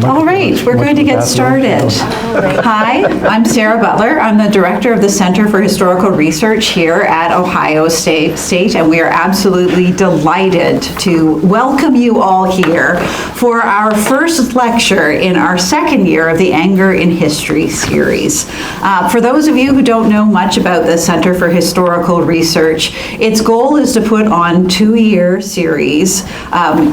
All right, we're going to get started. Hi, I'm Sara Butler. I'm the director of the Center for Historical Research here at Ohio State, and we are absolutely delighted to welcome you all here for our first lecture in our second year of the Anger in History series. For those of you who don't know much about the Center for Historical Research, its goal is to put on two-year series,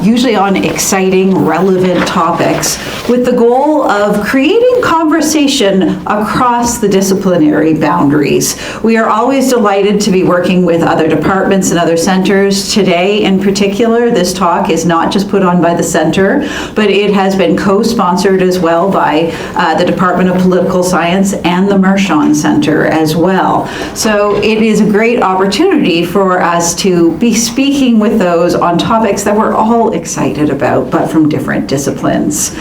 usually on exciting, relevant topics, with the goal of creating conversation across the disciplinary boundaries. We are always delighted to be working with other departments and other centers. Today, in particular, this talk is not just put on by the center, but it has been co-sponsored as well by the Department of Political Science and the Mershon Center as well. So it is a great opportunity for us to be speaking with those on topics that we're all excited about, but from different disciplines.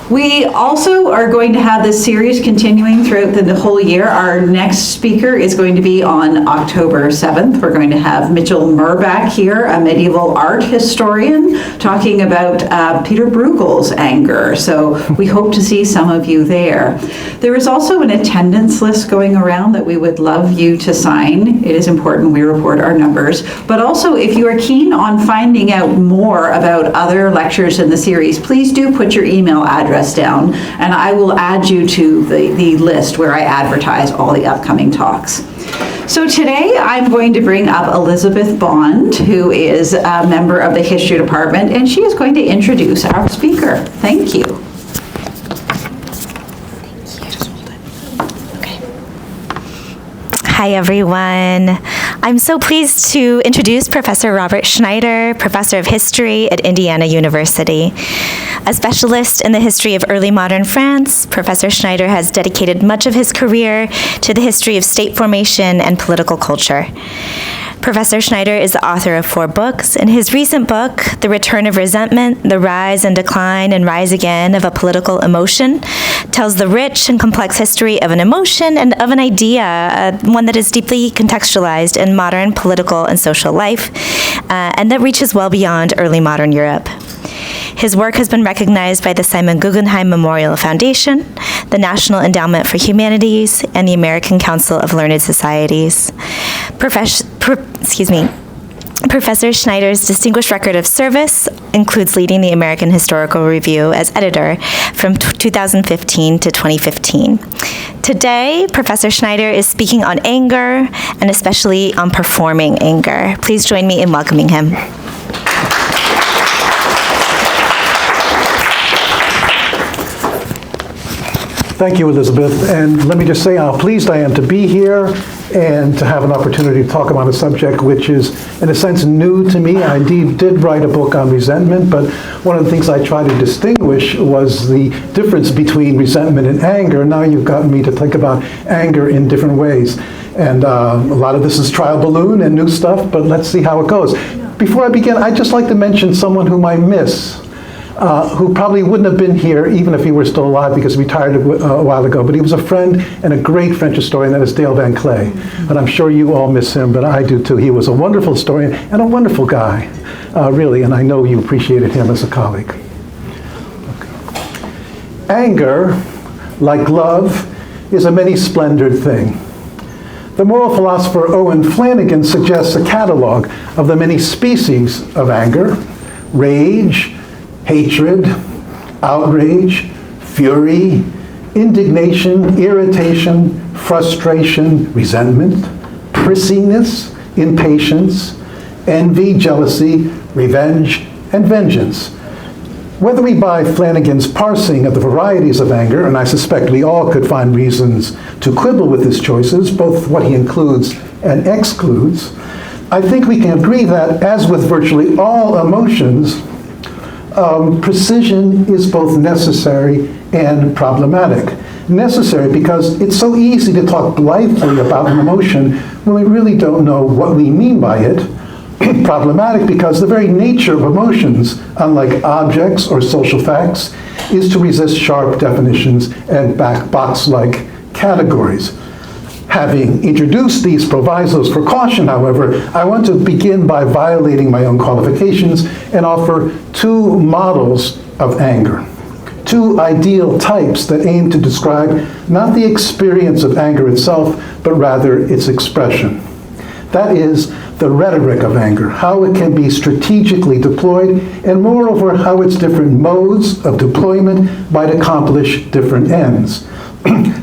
We also are going to have this series continuing throughout the whole year. Our next speaker is going to be on October 7th. We're going to have Mitchell Murbach here, a medieval art historian, talking about Peter Bruegel's anger. So we hope to see some of you there. There is also an attendance list going around that we would love you to sign. It is important we report our numbers. But also, if you are keen on finding out more about other lectures in the series, please do put your email address down, and I will add you to the list where I advertise all the upcoming talks. So today I'm going to bring up Elizabeth Bond, who is a member of the History Department, and she is going to introduce our speaker. Thank you. Hi, everyone. I'm so pleased to introduce Professor Robert Schneider, Professor of History at Indiana University. A specialist in the history of early modern France, Professor Schneider has dedicated much of his career to the history of state formation and political culture. Professor Schneider is the author of 4 books. In his recent book, The Return of Resentment, The Rise and Decline and Rise Again of a Political Emotion, tells the rich and complex history of an emotion and of an idea, one that is deeply contextualized in modern political and social life, and that reaches well beyond early modern Europe. His work has been recognized by the Simon Guggenheim Memorial Foundation, the National Endowment for Humanities, and the American Council of Learned Societies. Professor Schneider's distinguished record of service includes leading the American Historical Review as editor from 2015 to 2015. Today, Professor Schneider is speaking on anger, and especially on performing anger. Please join me in welcoming him. Thank you, Elizabeth. And let me just say how pleased I am to be here and to have an opportunity to talk about a subject which is, in a sense, new to me. I indeed did write a book on resentment, but one of the things I tried to distinguish was the difference between resentment and anger. Now you've gotten me to think about anger in different ways. And a lot of this is trial balloon and new stuff, but let's see how it goes. Before I begin, I'd just like to mention someone whom I miss. Who probably wouldn't have been here even if he were still alive because he retired a while ago. But he was a friend and a great French historian, that is Dale Van Clay. But I'm sure you all miss him, but I do too. He was a wonderful historian and a wonderful guy, really, and I know you appreciated him as a colleague. Okay. Anger, like love, is a many-splendored thing. The moral philosopher Owen Flanagan suggests a catalog of the many species of anger: rage, hatred, outrage, fury, indignation, irritation, frustration, resentment, prissiness, impatience, envy, jealousy, revenge, and vengeance. Whether we buy Flanagan's parsing of the varieties of anger, and I suspect we all could find reasons to quibble with his choices, both what he includes and excludes, I think we can agree that, as with virtually all emotions, precision is both necessary and problematic. Necessary because it's so easy to talk blithely about an emotion when we really don't know what we mean by it. Problematic because the very nature of emotions, unlike objects or social facts, is to resist sharp definitions and box-like categories. Having introduced these provisos for caution, however, I want to begin by violating my own qualifications and offer 2 models of anger. two ideal types that aim to describe not the experience of anger itself, but rather its expression. That is, the rhetoric of anger, how it can be strategically deployed, and moreover, how its different modes of deployment might accomplish different ends.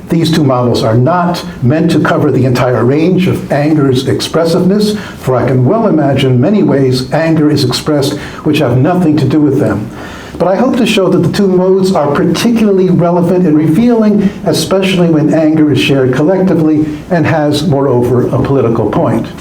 These two models are not meant to cover the entire range of anger's expressiveness, for I can well imagine many ways anger is expressed which have nothing to do with them. But I hope to show that the two modes are particularly relevant and revealing, especially when anger is shared collectively and has, moreover, a political point.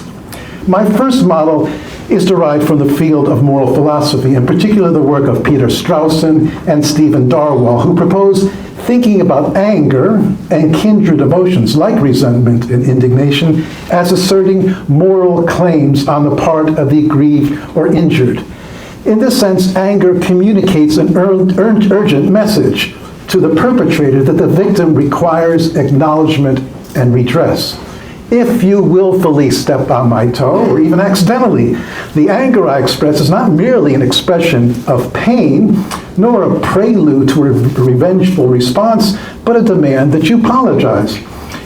My first model is derived from the field of moral philosophy, in particular the work of Peter Strawson and Stephen Darwall, who propose thinking about anger and kindred emotions like resentment and indignation as asserting moral claims on the part of the aggrieved or injured. In this sense, anger communicates an urgent message to the perpetrator that the victim requires acknowledgement and redress. If you willfully step on my toe, or even accidentally, the anger I express is not merely an expression of pain, nor a prelude to a revengeful response, but a demand that you apologize.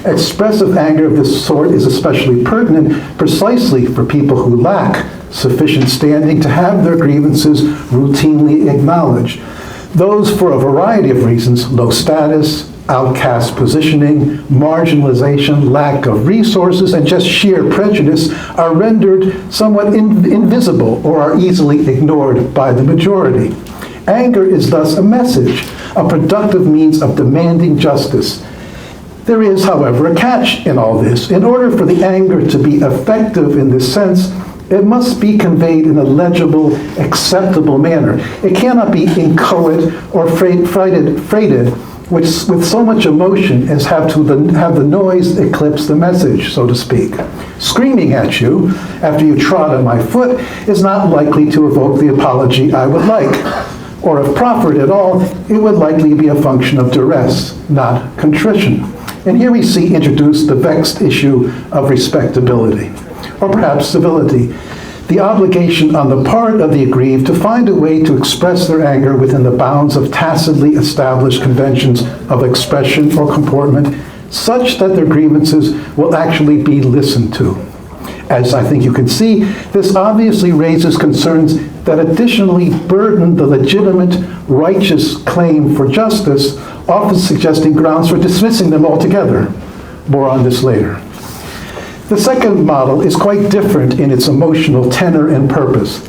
Expressive anger of this sort is especially pertinent precisely for people who lack sufficient standing to have their grievances routinely acknowledged. Those, for a variety of reasons, low status, outcast positioning, marginalization, lack of resources, and just sheer prejudice, are rendered somewhat invisible or are easily ignored by the majority. Anger is thus a message, a productive means of demanding justice. There is, however, a catch in all this. In order for the anger to be effective in this sense, it must be conveyed in a legible, acceptable manner. It cannot be inchoate or freighted with so much emotion as have the noise eclipse the message, so to speak. Screaming at you after you trod on my foot is not likely to evoke the apology I would like. Or if proffered at all, it would likely be a function of duress, not contrition. And here we see introduced the vexed issue of respectability, or perhaps civility, the obligation on the part of the aggrieved to find a way to express their anger within the bounds of tacitly established conventions of expression or comportment, such that their grievances will actually be listened to. As I think you can see, this obviously raises concerns that additionally burden the legitimate, righteous claim for justice, often suggesting grounds for dismissing them altogether. More on this later. The second model is quite different in its emotional tenor and purpose.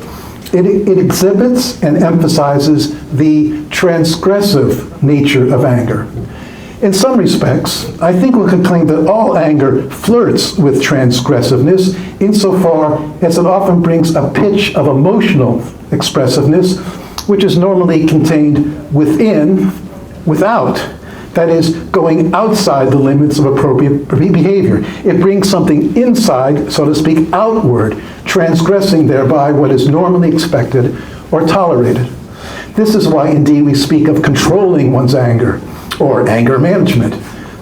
It exhibits and emphasizes the transgressive nature of anger. In some respects, I think we could claim that all anger flirts with transgressiveness insofar as it often brings a pitch of emotional expressiveness, which is normally contained without, that is, going outside the limits of appropriate behavior. It brings something inside, so to speak, outward, transgressing thereby what is normally expected or tolerated. This is why, indeed, we speak of controlling one's anger, or anger management.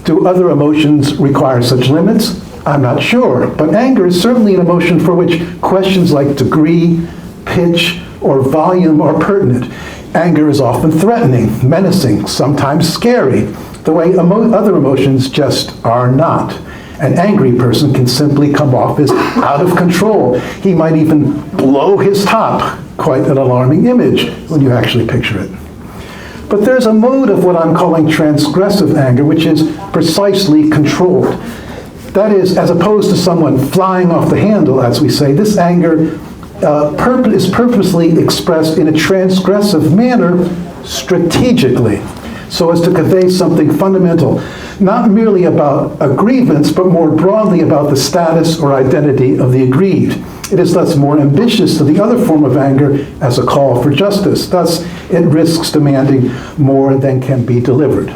Do other emotions require such limits? I'm not sure, but anger is certainly an emotion for which questions like degree, pitch, or volume are pertinent. Anger is often threatening, menacing, sometimes scary, the way other emotions just are not. An angry person can simply come off as out of control. He might even blow his top, quite an alarming image when you actually picture it. But there's a mode of what I'm calling transgressive anger, which is precisely controlled. That is, as opposed to someone flying off the handle, as we say, this anger is purposely expressed in a transgressive manner strategically, so as to convey something fundamental, not merely about a grievance, but more broadly about the status or identity of the aggrieved. It is thus more ambitious than the other form of anger as a call for justice. Thus, it risks demanding more than can be delivered.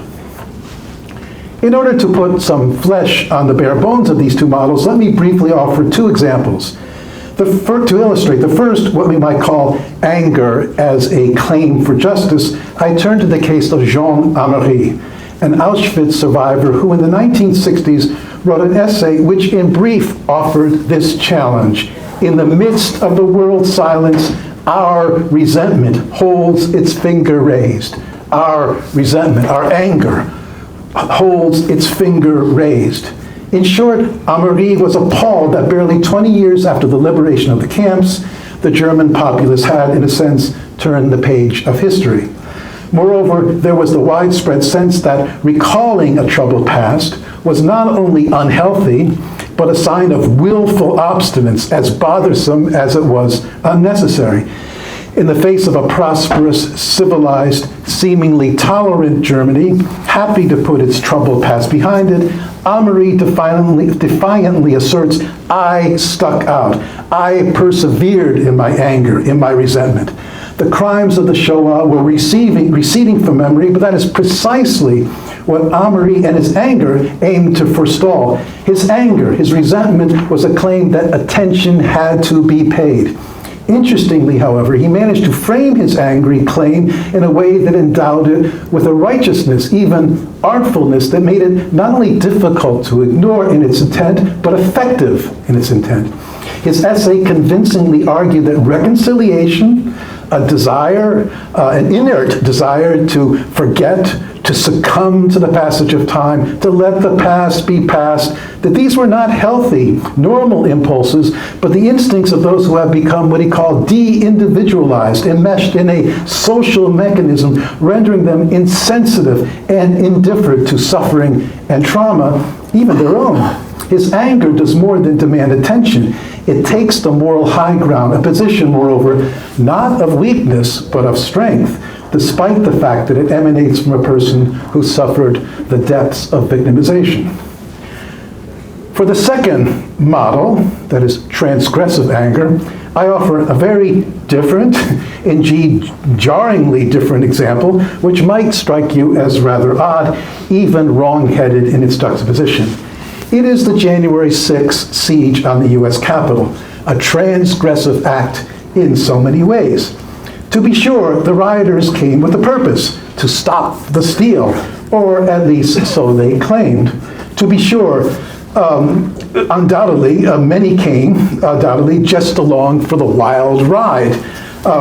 In order to put some flesh on the bare bones of these two models, let me briefly offer two examples. To illustrate the first, what we might call anger as a claim for justice, I turn to the case of Jean Amery, an Auschwitz survivor who in the 1960s wrote an essay which in brief offered this challenge. In the midst of the world's silence, our resentment holds its finger raised. our resentment, our anger, holds its finger raised. In short, Amaury was appalled that barely 20 years after the liberation of the camps, the German populace had, in a sense, turned the page of history. Moreover, there was the widespread sense that recalling a troubled past was not only unhealthy, but a sign of willful obstinance, as bothersome as it was unnecessary. In the face of a prosperous, civilized, seemingly tolerant Germany, happy to put its troubled past behind it, Amaury defiantly asserts, I stuck out. I persevered in my anger, in my resentment. The crimes of the Shoah were receding from memory, but that is precisely what Amaury and his anger aimed to forestall. His anger, his resentment, was a claim that attention had to be paid. Interestingly, however, he managed to frame his angry claim in a way that endowed it with a righteousness, even artfulness, that made it not only difficult to ignore in its intent, but effective in its intent. His essay convincingly argued that reconciliation, a desire, an inert desire to forget, to succumb to the passage of time, to let the past be past, that these were not healthy, normal impulses, but the instincts of those who have become what he called de-individualized, enmeshed in a social mechanism, rendering them insensitive and indifferent to suffering and trauma, even their own. His anger does more than demand attention. It takes the moral high ground, a position, moreover, not of weakness, but of strength, despite the fact that it emanates from a person who suffered the depths of victimization. For the second model, that is transgressive anger, I offer a very different, indeed jarringly different example, which might strike you as rather odd, even wrong-headed in its juxtaposition. It is the January 6th siege on the US Capitol, a transgressive act in so many ways. To be sure, the rioters came with a purpose, to stop the steal, or at least so they claimed. To be sure, undoubtedly, many came, undoubtedly, just along for the wild ride,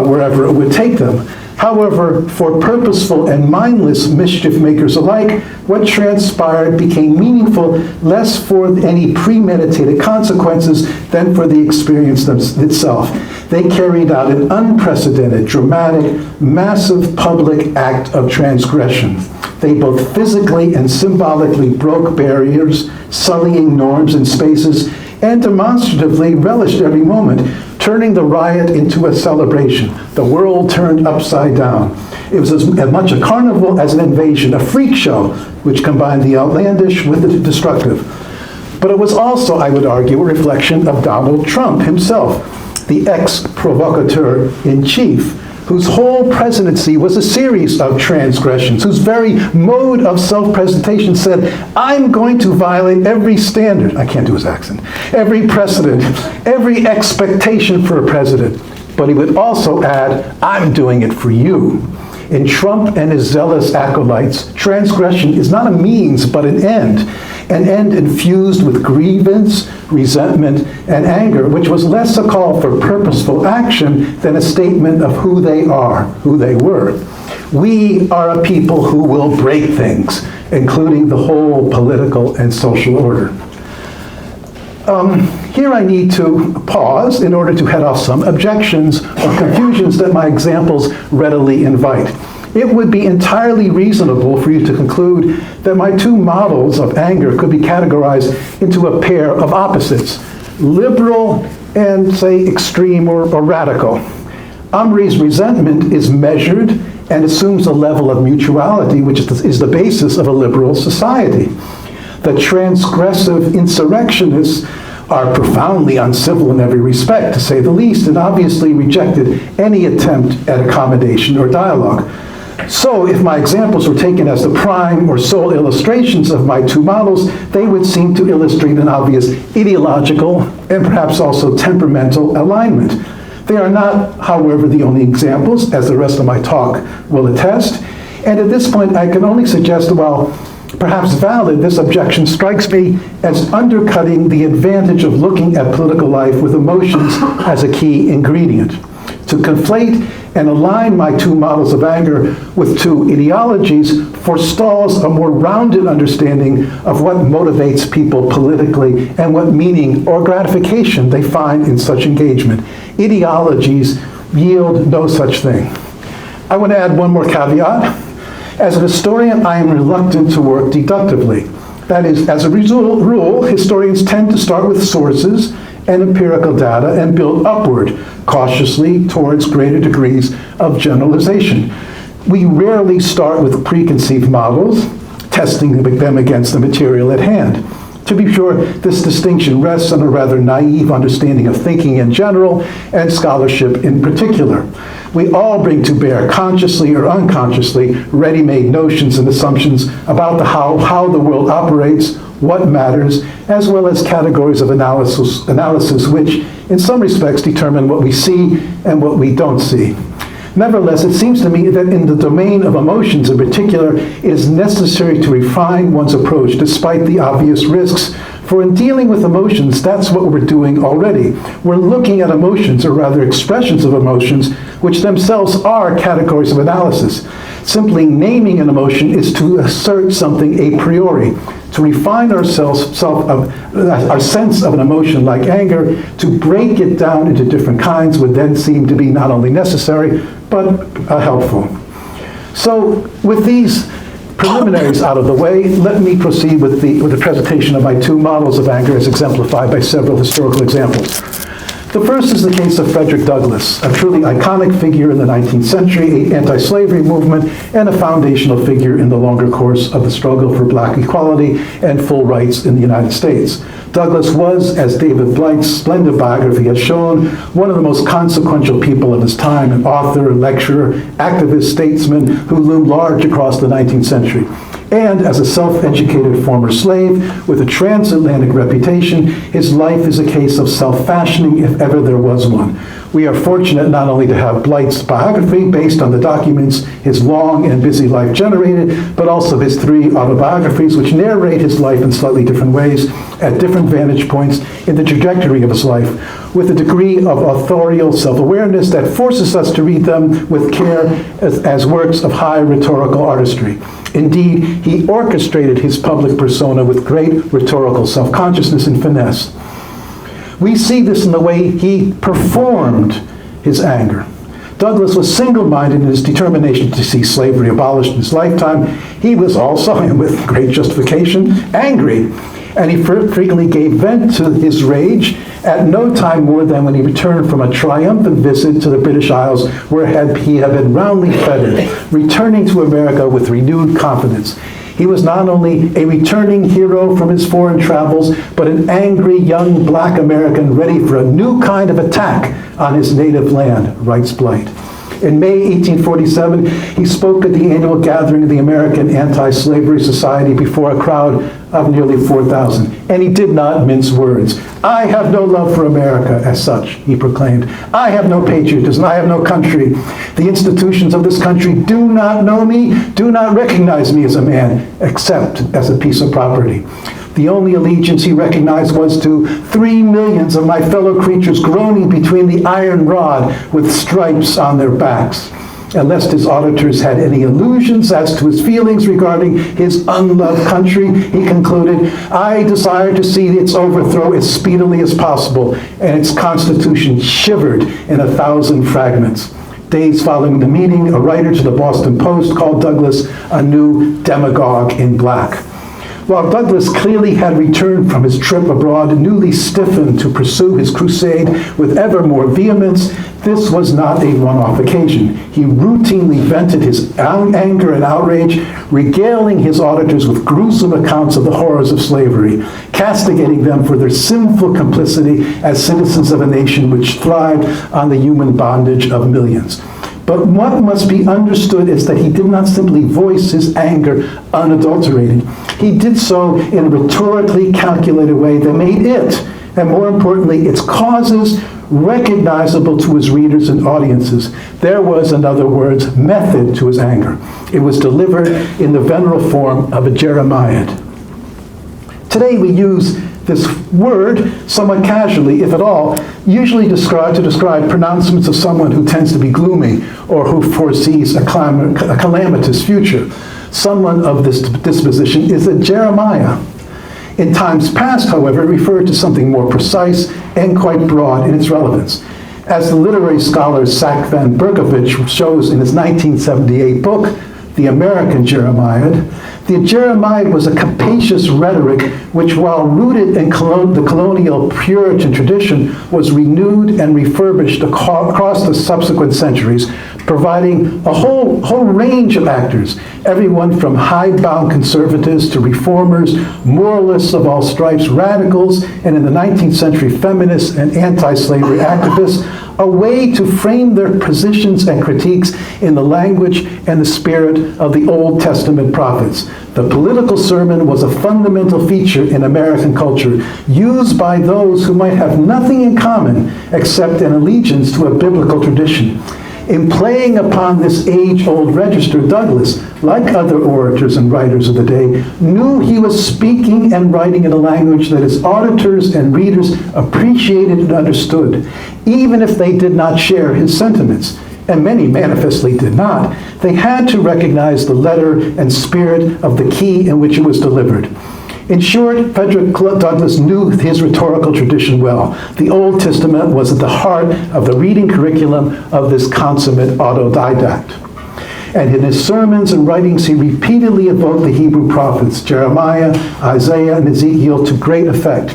wherever it would take them. However, for purposeful and mindless mischief makers alike, what transpired became meaningful less for any premeditated consequences than for the experience itself. They carried out an unprecedented, dramatic, massive public act of transgression. They both physically and symbolically broke barriers, sullying norms and spaces, and demonstratively relished every moment, turning the riot into a celebration. The world turned upside down. It was as much a carnival as an invasion, a freak show, which combined the outlandish with the destructive. But it was also, I would argue, a reflection of Donald Trump himself, the ex-provocateur-in-chief, whose whole presidency was a series of transgressions, whose very mode of self-presentation said, I'm going to violate every standard, I can't do his accent, every precedent, every expectation for a president. But he would also add, I'm doing it for you. In Trump and his zealous acolytes, transgression is not a means but an end infused with grievance, resentment, and anger, which was less a call for purposeful action than a statement of who they are, who they were. We are a people who will break things, including the whole political and social order. Here I need to pause in order to head off some objections or confusions that my examples readily invite. It would be entirely reasonable for you to conclude that my two models of anger could be categorized into a pair of opposites, liberal and, say, extreme or radical. Amaury's resentment is measured and assumes a level of mutuality, which is the basis of a liberal society. The transgressive insurrectionists are profoundly uncivil in every respect, to say the least, and obviously rejected any attempt at accommodation or dialogue. So if my examples were taken as the prime or sole illustrations of my two models, they would seem to illustrate an obvious ideological and perhaps also temperamental alignment. They are not, however, the only examples, as the rest of my talk will attest. And at this point, I can only suggest, while perhaps valid, this objection strikes me as undercutting the advantage of looking at political life with emotions as a key ingredient. To conflate and align my two models of anger with two ideologies forestalls a more rounded understanding of what motivates people politically and what meaning or gratification they find in such engagement. Ideologies yield no such thing. I want to add one more caveat. As a historian, I am reluctant to work deductively. That is, as a rule, historians tend to start with sources and empirical data and build upward, cautiously, towards greater degrees of generalization. We rarely start with preconceived models, testing them against the material at hand. To be sure, this distinction rests on a rather naive understanding of thinking in general and scholarship in particular. We all bring to bear, consciously or unconsciously, ready-made notions and assumptions about how the world operates, what matters, as well as categories of analysis which, in some respects, determine what we see and what we don't see. Nevertheless, it seems to me that in the domain of emotions in particular, it is necessary to refine one's approach despite the obvious risks. For in dealing with emotions, that's what we're doing already. We're looking at emotions, or rather expressions of emotions, which themselves are categories of analysis. Simply naming an emotion is to assert something a priori. To refine our sense of an emotion like anger, to break it down into different kinds would then seem to be not only necessary, but helpful. So with these preliminaries out of the way, let me proceed with the presentation of my two models of anger as exemplified by several historical examples. The first is the case of Frederick Douglass, a truly iconic figure in the 19th century anti-slavery movement and a foundational figure in the longer course of the struggle for black equality and full rights in the United States. Douglass was, as David Blight's splendid biography has shown, one of the most consequential people of his time, an author, lecturer, activist, statesman who loomed large across the 19th century. And as a self-educated former slave with a transatlantic reputation, his life is a case of self-fashioning if ever there was one. We are fortunate not only to have Blight's biography based on the documents his long and busy life generated, but also his three autobiographies which narrate his life in slightly different ways at different vantage points in the trajectory of his life, with a degree of authorial self-awareness that forces us to read them with care as works of high rhetorical artistry. Indeed, he orchestrated his public persona with great rhetorical self-consciousness and finesse. We see this in the way he performed his anger. Douglass was single-minded in his determination to see slavery abolished in his lifetime. He was also, and with great justification, angry. And he frequently gave vent to his rage at no time more than when he returned from a triumphant visit to the British Isles where he had been roundly feted, returning to America with renewed confidence. He was not only a returning hero from his foreign travels, but an angry young black American ready for a new kind of attack on his native land, writes Blight. In May 1847, he spoke at the annual gathering of the American Anti-Slavery Society before a crowd of nearly 4,000, and he did not mince words. "I have no love for America as such," he proclaimed. "I have no patriotism, I have no country. The institutions of this country do not know me, do not recognize me as a man, except as a piece of property. The only allegiance he recognized was to 3 millions of my fellow creatures groaning between the iron rod with stripes on their backs." And lest his auditors had any illusions as to his feelings regarding his unloved country, he concluded, "I desire to see its overthrow as speedily as possible, and its constitution shivered in 1,000 fragments." Days following the meeting, a writer to the Boston Post called Douglass a new demagogue in black. While Douglass clearly had returned from his trip abroad, newly stiffened to pursue his crusade with ever more vehemence, this was not a one-off occasion. He routinely vented his anger and outrage, regaling his auditors with gruesome accounts of the horrors of slavery, castigating them for their sinful complicity as citizens of a nation which thrived on the human bondage of millions. But what must be understood is that he did not simply voice his anger unadulterated. He did so in a rhetorically calculated way that made it, and more importantly, its causes, recognizable to his readers and audiences. There was, in other words, method to his anger. It was delivered in the venerable form of a Jeremiad. Today we use This word, somewhat casually, if at all, usually described to describe pronouncements of someone who tends to be gloomy or who foresees a calamitous future. Someone of this disposition is a Jeremiah. In times past, however, it referred to something more precise and quite broad in its relevance. As the literary scholar Sack van Berkovich shows in his 1978 book, The American Jeremiad, the Jeremiad was a capacious rhetoric which, while rooted in the colonial Puritan tradition, was renewed and refurbished across the subsequent centuries, providing a whole range of actors, everyone from hidebound conservatives to reformers, moralists of all stripes, radicals, and in the 19th century, feminists and anti-slavery activists, a way to frame their positions and critiques in the language and the spirit of the Old Testament prophets. The political sermon was a fundamental feature in American culture, used by those who might have nothing in common except an allegiance to a biblical tradition. In playing upon this age-old register, Douglass, like other orators and writers of the day, knew he was speaking and writing in a language that his auditors and readers appreciated and understood, even if they did not share his sentiments. And many manifestly did not. They had to recognize the letter and spirit of the key in which it was delivered. In short, Frederick Douglass knew his rhetorical tradition well. The Old Testament was at the heart of the reading curriculum of this consummate autodidact. And in his sermons and writings, he repeatedly evoked the Hebrew prophets, Jeremiah, Isaiah, and Ezekiel, to great effect.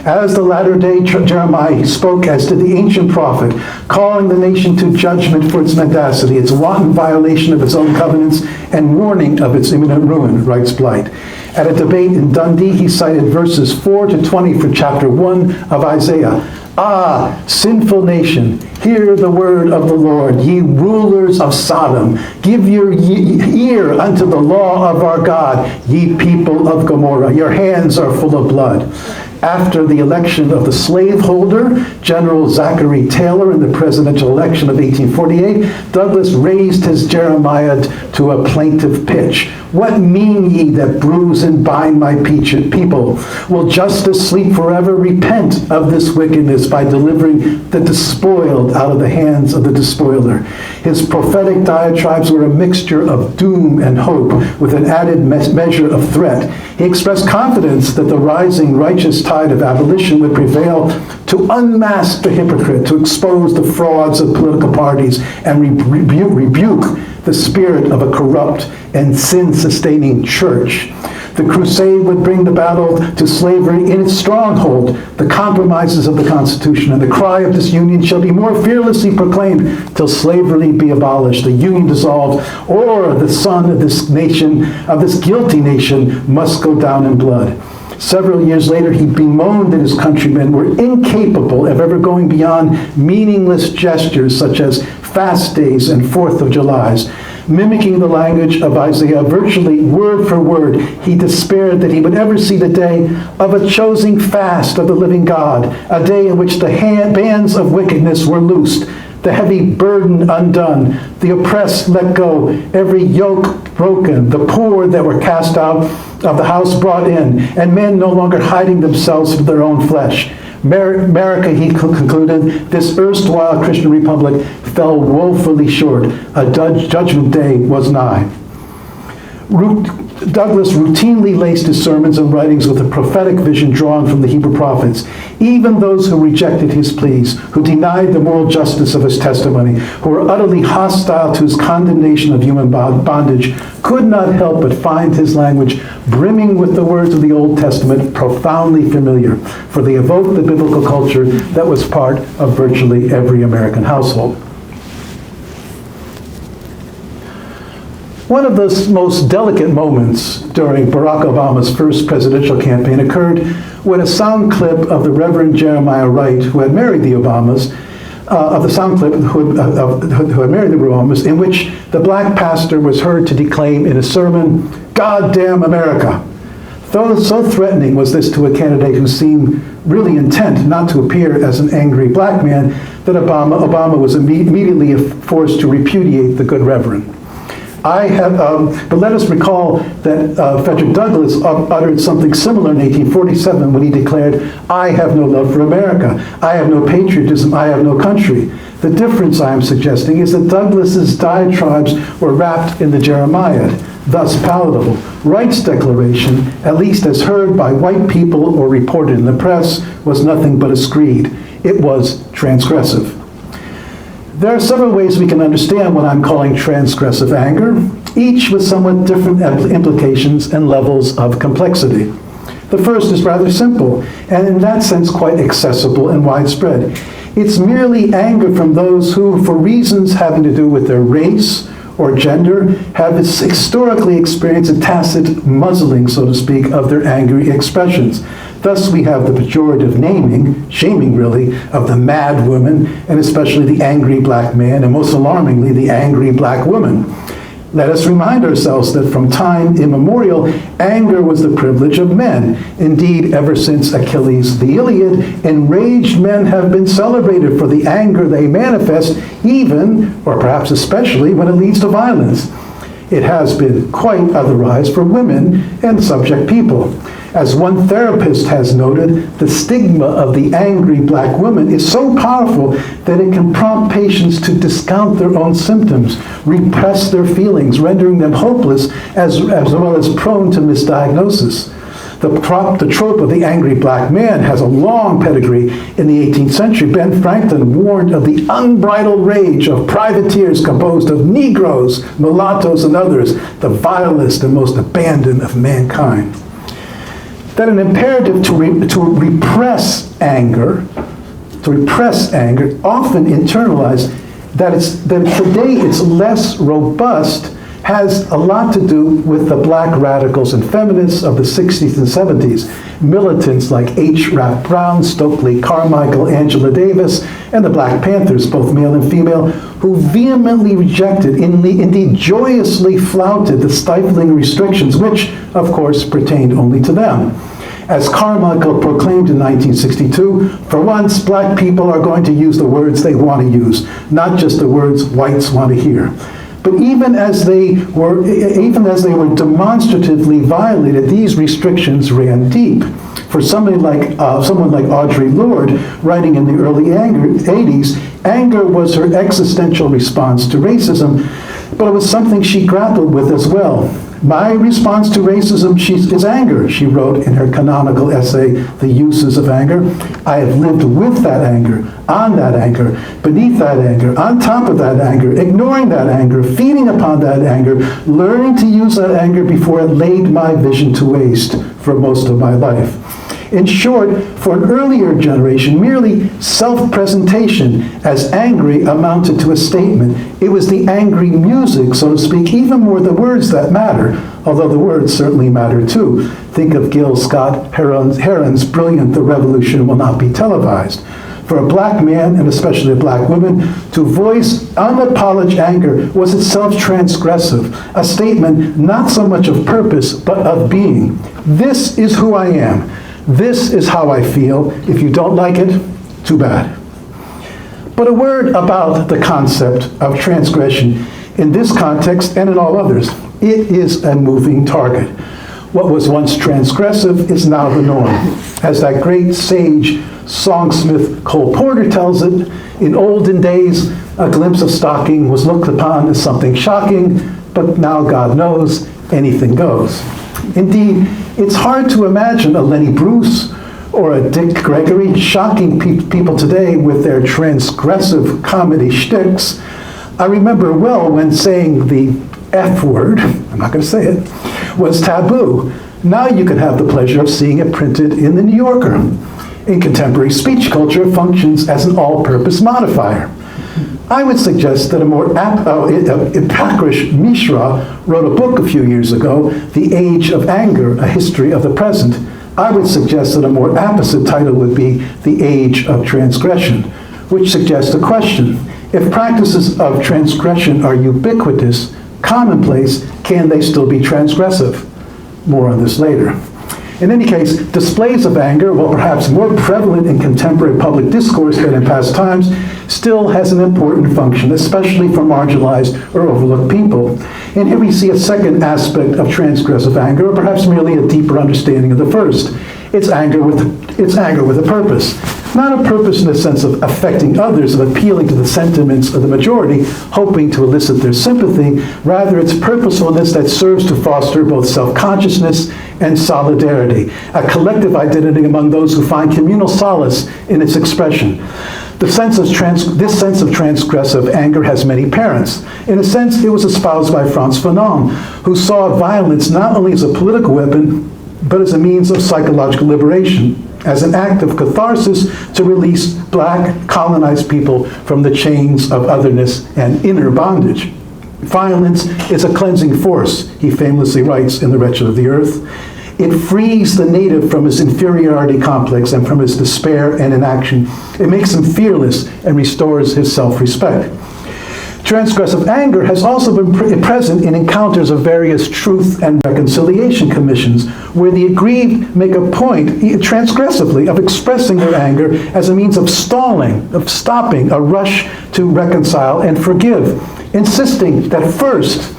As the latter-day Jeremiah, he spoke as did the ancient prophet, calling the nation to judgment for its mendacity, its wanton violation of its own covenants, and warning of its imminent ruin, writes Blight. At a debate in Dundee, he cited verses 4 to 20 from chapter 1 of Isaiah. Ah, sinful nation, hear the word of the Lord, ye rulers of Sodom. Give your ear unto the law of our God, ye people of Gomorrah. Your hands are full of blood. After the election of the slaveholder, General Zachary Taylor, in the presidential election of 1848, Douglass raised his Jeremiah to a plaintive pitch. What mean ye that bruise and bind my people? Will justice sleep forever? Repent of this wickedness by delivering the despoiled out of the hands of the despoiler. His prophetic diatribes were a mixture of doom and hope with an added measure of threat. He expressed confidence that the rising righteous tide of abolition would prevail to unmask the hypocrite, to expose the frauds of political parties, and rebuke the spirit of a corrupt and sin-sustaining church. The crusade would bring the battle to slavery in its stronghold, the compromises of the Constitution, and the cry of disunion shall be more fearlessly proclaimed till slavery be abolished, the union dissolved, or the son of this nation, of this guilty nation, must go down in blood. Several years later, he bemoaned that his countrymen were incapable of ever going beyond meaningless gestures such as fast days and 4th of Julys. Mimicking the language of Isaiah virtually word for word, he despaired that he would ever see the day of a chosen fast of the living God, a day in which the bands of wickedness were loosed, the heavy burden undone, the oppressed let go, every yoke broken, the poor that were cast out of the house brought in, and men no longer hiding themselves from their own flesh. America, he concluded, this erstwhile Christian republic fell woefully short. A judgment day was nigh. Douglass routinely laced his sermons and writings with a prophetic vision drawn from the Hebrew prophets. Even those who rejected his pleas, who denied the moral justice of his testimony, who were utterly hostile to his condemnation of human bondage, could not help but find his language brimming with the words of the Old Testament profoundly familiar, for they evoked the biblical culture that was part of virtually every American household. One of the most delicate moments during Barack Obama's first presidential campaign occurred when a sound clip of the Reverend Jeremiah Wright, who had married the Obamas, in which the black pastor was heard to declaim in a sermon, "God damn America." So threatening was this to a candidate who seemed really intent not to appear as an angry black man that Obama was immediately forced to repudiate the good Reverend. But let us recall that Frederick Douglass uttered something similar in 1847 when he declared, "I have no love for America. I have no patriotism. I have no country." The difference, I am suggesting, is that Douglass's diatribes were wrapped in the Jeremiad, thus palatable. Wright's declaration, at least as heard by white people or reported in the press, was nothing but a screed. It was transgressive. There are several ways we can understand what I'm calling transgressive anger, each with somewhat different implications and levels of complexity. The first is rather simple, and in that sense quite accessible and widespread. It's merely anger from those who, for reasons having to do with their race or gender, have historically experienced a tacit muzzling, so to speak, of their angry expressions. Thus, we have the pejorative naming, shaming really, of the mad woman, and especially the angry black man, and most alarmingly, the angry black woman. Let us remind ourselves that from time immemorial, anger was the privilege of men. Indeed, ever since Achilles' the Iliad, enraged men have been celebrated for the anger they manifest, even, or perhaps especially, when it leads to violence. It has been quite otherwise for women and subject people. As one therapist has noted, the stigma of the angry black woman is so powerful that it can prompt patients to discount their own symptoms, repress their feelings, rendering them hopeless as well as prone to misdiagnosis. The trope of the angry black man has a long pedigree. In the 18th century, Ben Franklin warned of the unbridled rage of privateers composed of Negroes, mulattoes, and others, the vilest and most abandoned of mankind. That an imperative to repress anger, often internalized, that today it's less robust, has a lot to do with the black radicals and feminists of the 60s and 70s, militants like H. Rap Brown, Stokely Carmichael, Angela Davis, and the Black Panthers, both male and female, who vehemently rejected, indeed joyously flouted the stifling restrictions, which, of course, pertained only to them. As Carmichael proclaimed in 1962, for once, black people are going to use the words they want to use, not just the words whites want to hear. But even as they were demonstratively violated, these restrictions ran deep. For someone like Audre Lorde, writing in the early 80s, anger was her existential response to racism, but it was something she grappled with as well. My response to racism is anger, she wrote in her canonical essay, The Uses of Anger. I have lived with that anger, on that anger, beneath that anger, on top of that anger, ignoring that anger, feeding upon that anger, learning to use that anger before it laid my vision to waste for most of my life. In short, for an earlier generation, merely self-presentation as angry amounted to a statement. It was the angry music, so to speak, even more the words that matter, although the words certainly matter too. Think of Gil Scott Heron's brilliant "The Revolution Will Not Be Televised." For a black man, and especially a black woman, to voice unapologetic anger was itself transgressive, a statement not so much of purpose, but of being. This is who I am. This is how I feel. If you don't like it, too bad. But a word about the concept of transgression in this context and in all others. It is a moving target. What was once transgressive is now the norm. As that great sage songsmith Cole Porter tells it, in olden days, a glimpse of stocking was looked upon as something shocking, but now God knows anything goes. Indeed, it's hard to imagine a Lenny Bruce or a Dick Gregory shocking people today with their transgressive comedy shticks. I remember well when saying the F word, I'm not going to say it, was taboo. Now you can have the pleasure of seeing it printed in the New Yorker. In contemporary speech culture, it functions as an all-purpose modifier. I would suggest that Pakaj Mishra wrote a book a few years ago, The Age of Anger, A History of the Present. I would suggest that a more apposite title would be The Age of Transgression, which suggests a question. If practices of transgression are ubiquitous, commonplace, can they still be transgressive? More on this later. In any case, displays of anger, while perhaps more prevalent in contemporary public discourse than in past times, still has an important function, especially for marginalized or overlooked people. And here we see a second aspect of transgressive anger, or perhaps merely a deeper understanding of the first. It's anger with a purpose. Not a purpose in the sense of affecting others, of appealing to the sentiments of the majority, hoping to elicit their sympathy. Rather, it's purposefulness that serves to foster both self-consciousness and solidarity, a collective identity among those who find communal solace in its expression. This sense of transgressive anger has many parents. In a sense, it was espoused by Frantz Fanon, who saw violence not only as a political weapon, but as a means of psychological liberation, as an act of catharsis to release black colonized people from the chains of otherness and inner bondage. Violence is a cleansing force, he famously writes in The Wretched of the Earth. It frees the native from his inferiority complex and from his despair and inaction. It makes him fearless and restores his self-respect. Transgressive anger has also been present in encounters of various truth and reconciliation commissions, where the aggrieved make a point, transgressively, of expressing their anger as a means of stalling, of stopping a rush to reconcile and forgive, insisting that first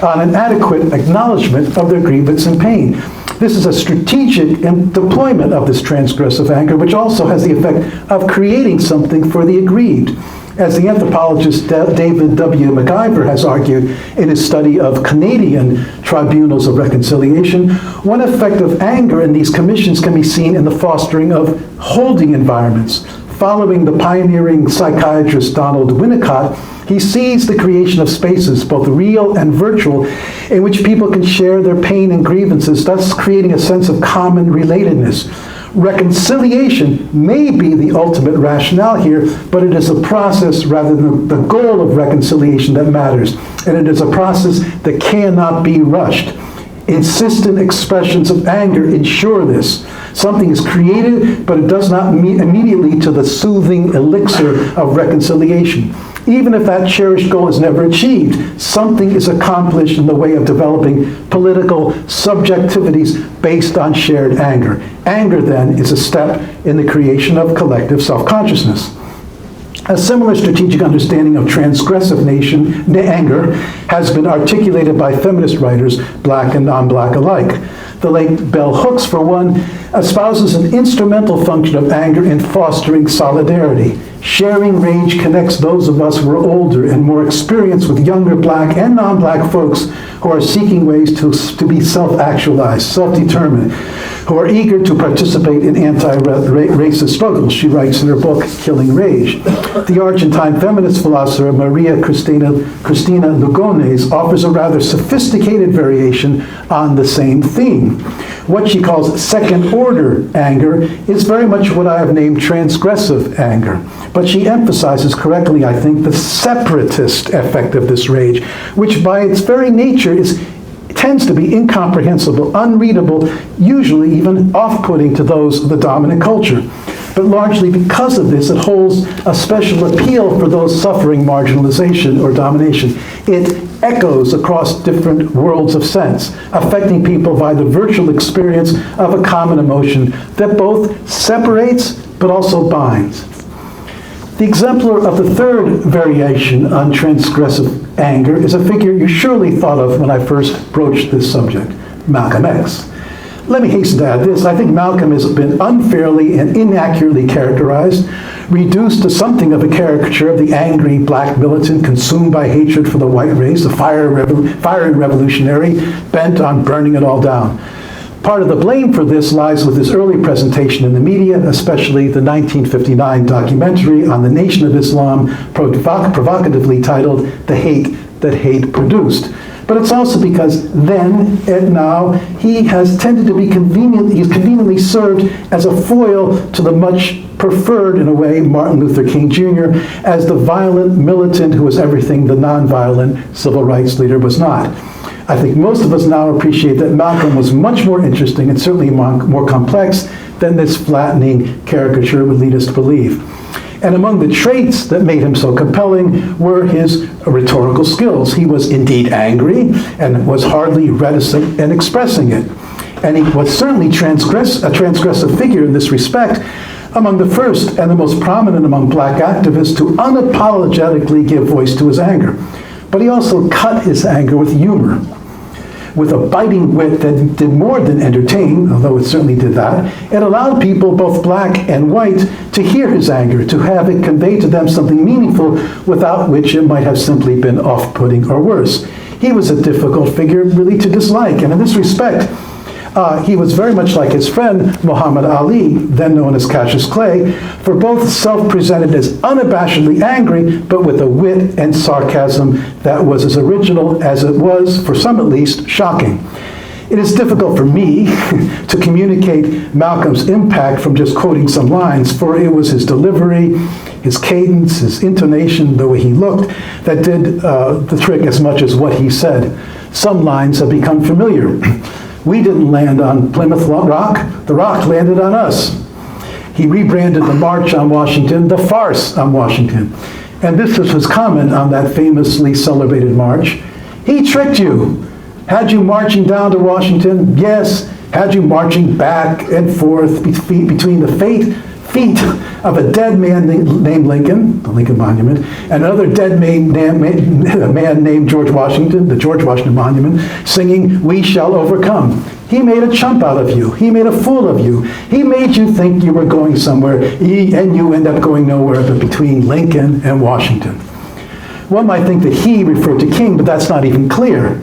on an adequate acknowledgement of their grievance and pain. This is a strategic deployment of this transgressive anger, which also has the effect of creating something for the aggrieved. As the anthropologist David W. McIver has argued in his study of Canadian tribunals of reconciliation, one effect of anger in these commissions can be seen in the fostering of holding environments. Following the pioneering psychiatrist Donald Winnicott, he sees the creation of spaces, both real and virtual, in which people can share their pain and grievances, thus creating a sense of common relatedness. Reconciliation may be the ultimate rationale here, but it is a process rather than the goal of reconciliation that matters, and it is a process that cannot be rushed. Insistent expressions of anger ensure this. Something is created, but it does not immediately lead to the soothing elixir of reconciliation. Even if that cherished goal is never achieved, something is accomplished in the way of developing political subjectivities based on shared anger. Anger, then, is a step in the creation of collective self-consciousness. A similar strategic understanding of transgressive anger has been articulated by feminist writers, black and non-black alike. The late Bell Hooks, for one, espouses an instrumental function of anger in fostering solidarity. Sharing rage connects those of us who are older and more experienced with younger black and non-black folks who are seeking ways to be self-actualized, self-determined, who are eager to participate in anti-racist struggles, she writes in her book, Killing Rage. The Argentine feminist philosopher Maria Cristina Lugones offers a rather sophisticated variation on the same theme. What she calls second-order anger is very much what I have named transgressive anger. But she emphasizes correctly, I think, the separatist effect of this rage, which by its very nature tends to be incomprehensible, unreadable, usually even off-putting to those of the dominant culture. But largely because of this, it holds a special appeal for those suffering marginalization or domination. It echoes across different worlds of sense, affecting people by the virtual experience of a common emotion that both separates but also binds. The exemplar of the third variation on transgressive anger is a figure you surely thought of when I first broached this subject, Malcolm X. Let me hasten to add this. I think Malcolm has been unfairly and inaccurately characterized, reduced to something of a caricature of the angry black militant consumed by hatred for the white race, the fiery revolutionary bent on burning it all down. Part of the blame for this lies with his early presentation in the media, especially the 1959 documentary on the Nation of Islam, provocatively titled The Hate That Hate Produced. But it's also because then and now he has tended to be conveniently served as a foil to the much preferred, in a way, Martin Luther King Jr. as the violent militant who was everything the nonviolent civil rights leader was not. I think most of us now appreciate that Malcolm was much more interesting and certainly more complex than this flattening caricature would lead us to believe. And among the traits that made him so compelling were his rhetorical skills. He was indeed angry and was hardly reticent in expressing it. And he was certainly a transgressive figure in this respect, among the first and the most prominent among black activists to unapologetically give voice to his anger. But he also cut his anger with humor, with a biting wit that did more than entertain, although it certainly did that. It allowed people, both black and white, to hear his anger, to have it convey to them something meaningful, without which it might have simply been off-putting or worse. He was a difficult figure really to dislike, and in this respect, he was very much like his friend Muhammad Ali, then known as Cassius Clay, for both self-presented as unabashedly angry, but with a wit and sarcasm that was as original as it was, for some at least, shocking. It is difficult for me to communicate Malcolm's impact from just quoting some lines, for it was his delivery, his cadence, his intonation, the way he looked, that did the trick as much as what he said. Some lines have become familiar. We didn't land on Plymouth Rock, the Rock landed on us. He rebranded the March on Washington the farce on Washington. And this is his comment on that famously celebrated march. He tricked you. Had you marching down to Washington? Yes. Had you marching back and forth between the feet of a dead man named Lincoln, the Lincoln Monument, and another dead man named George Washington, the George Washington Monument, singing, "We shall overcome." He made a chump out of you. He made a fool of you. He made you think you were going somewhere, and you end up going nowhere but between Lincoln and Washington. One might think that he referred to King, but that's not even clear.